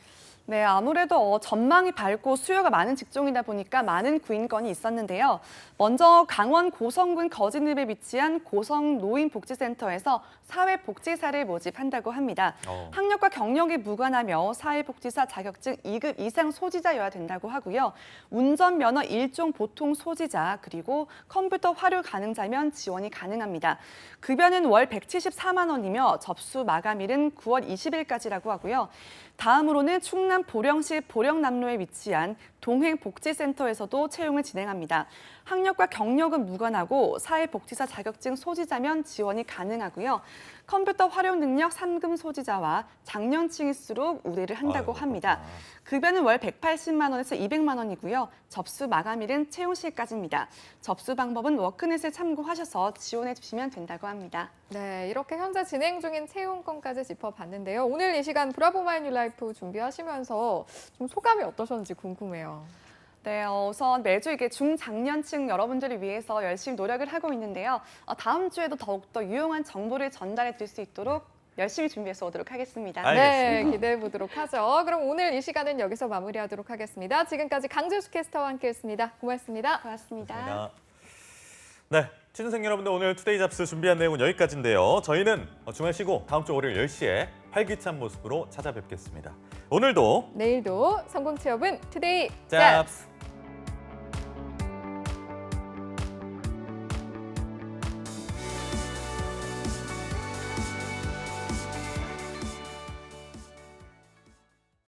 네, 아무래도 전망이 밝고 수요가 많은 직종이다 보니까 많은 구인건이 있었는데요. 먼저 강원 고성군 거진읍에 위치한 고성노인복지센터에서 사회복지사를 모집한다고 합니다. 학력과 경력이 무관하며 사회복지사 자격증 2급 이상 소지자여야 된다고 하고요. 운전면허 1종 보통 소지자 그리고 컴퓨터 활용 가능자면 지원이 가능합니다. 급여는 월 174만 원이며 접수 마감일은 9월 20일까지라고 하고요. 다음으로는 충남 보령시 보령남로에 위치한 동행복지센터에서도 채용을 진행합니다. 학력과 경력은 무관하고 사회복지사 자격증 소지자면 지원이 가능하고요. 컴퓨터 활용 능력 3급 소지자와 장년층일수록 우대를 한다고 합니다. 급여는 월 180만 원에서 200만 원이고요. 접수 마감일은 채용시일까지입니다. 접수 방법은 워크넷을 참고하셔서 지원해 주시면 된다고 합니다. 네, 이렇게 현재 진행 중인 채용건까지 짚어봤는데요. 오늘 이 시간 브라보 마이 뉴 라이프 준비하시면서 좀 소감이 어떠셨는지 궁금해요. 네, 우선 매주 이게 중장년층 여러분들을 위해서 열심히 노력을 하고 있는데요. 다음 주에도 더욱더 유용한 정보를 전달해 드릴 수 있도록 열심히 준비해서 오도록 하겠습니다. 네, 기대해 보도록 하죠. 그럼 오늘 이 시간은 여기서 마무리하도록 하겠습니다. 지금까지 강재수 캐스터와 함께했습니다. 고맙습니다. 고맙습니다. 네, 취준생 여러분들 오늘 투데이 잡스 준비한 내용은 여기까지인데요. 저희는 주말 쉬고 다음 주 월요일 10시에 활기찬 모습으로 찾아뵙겠습니다. 오늘도 내일도 성공 취업은 투데이 잡스!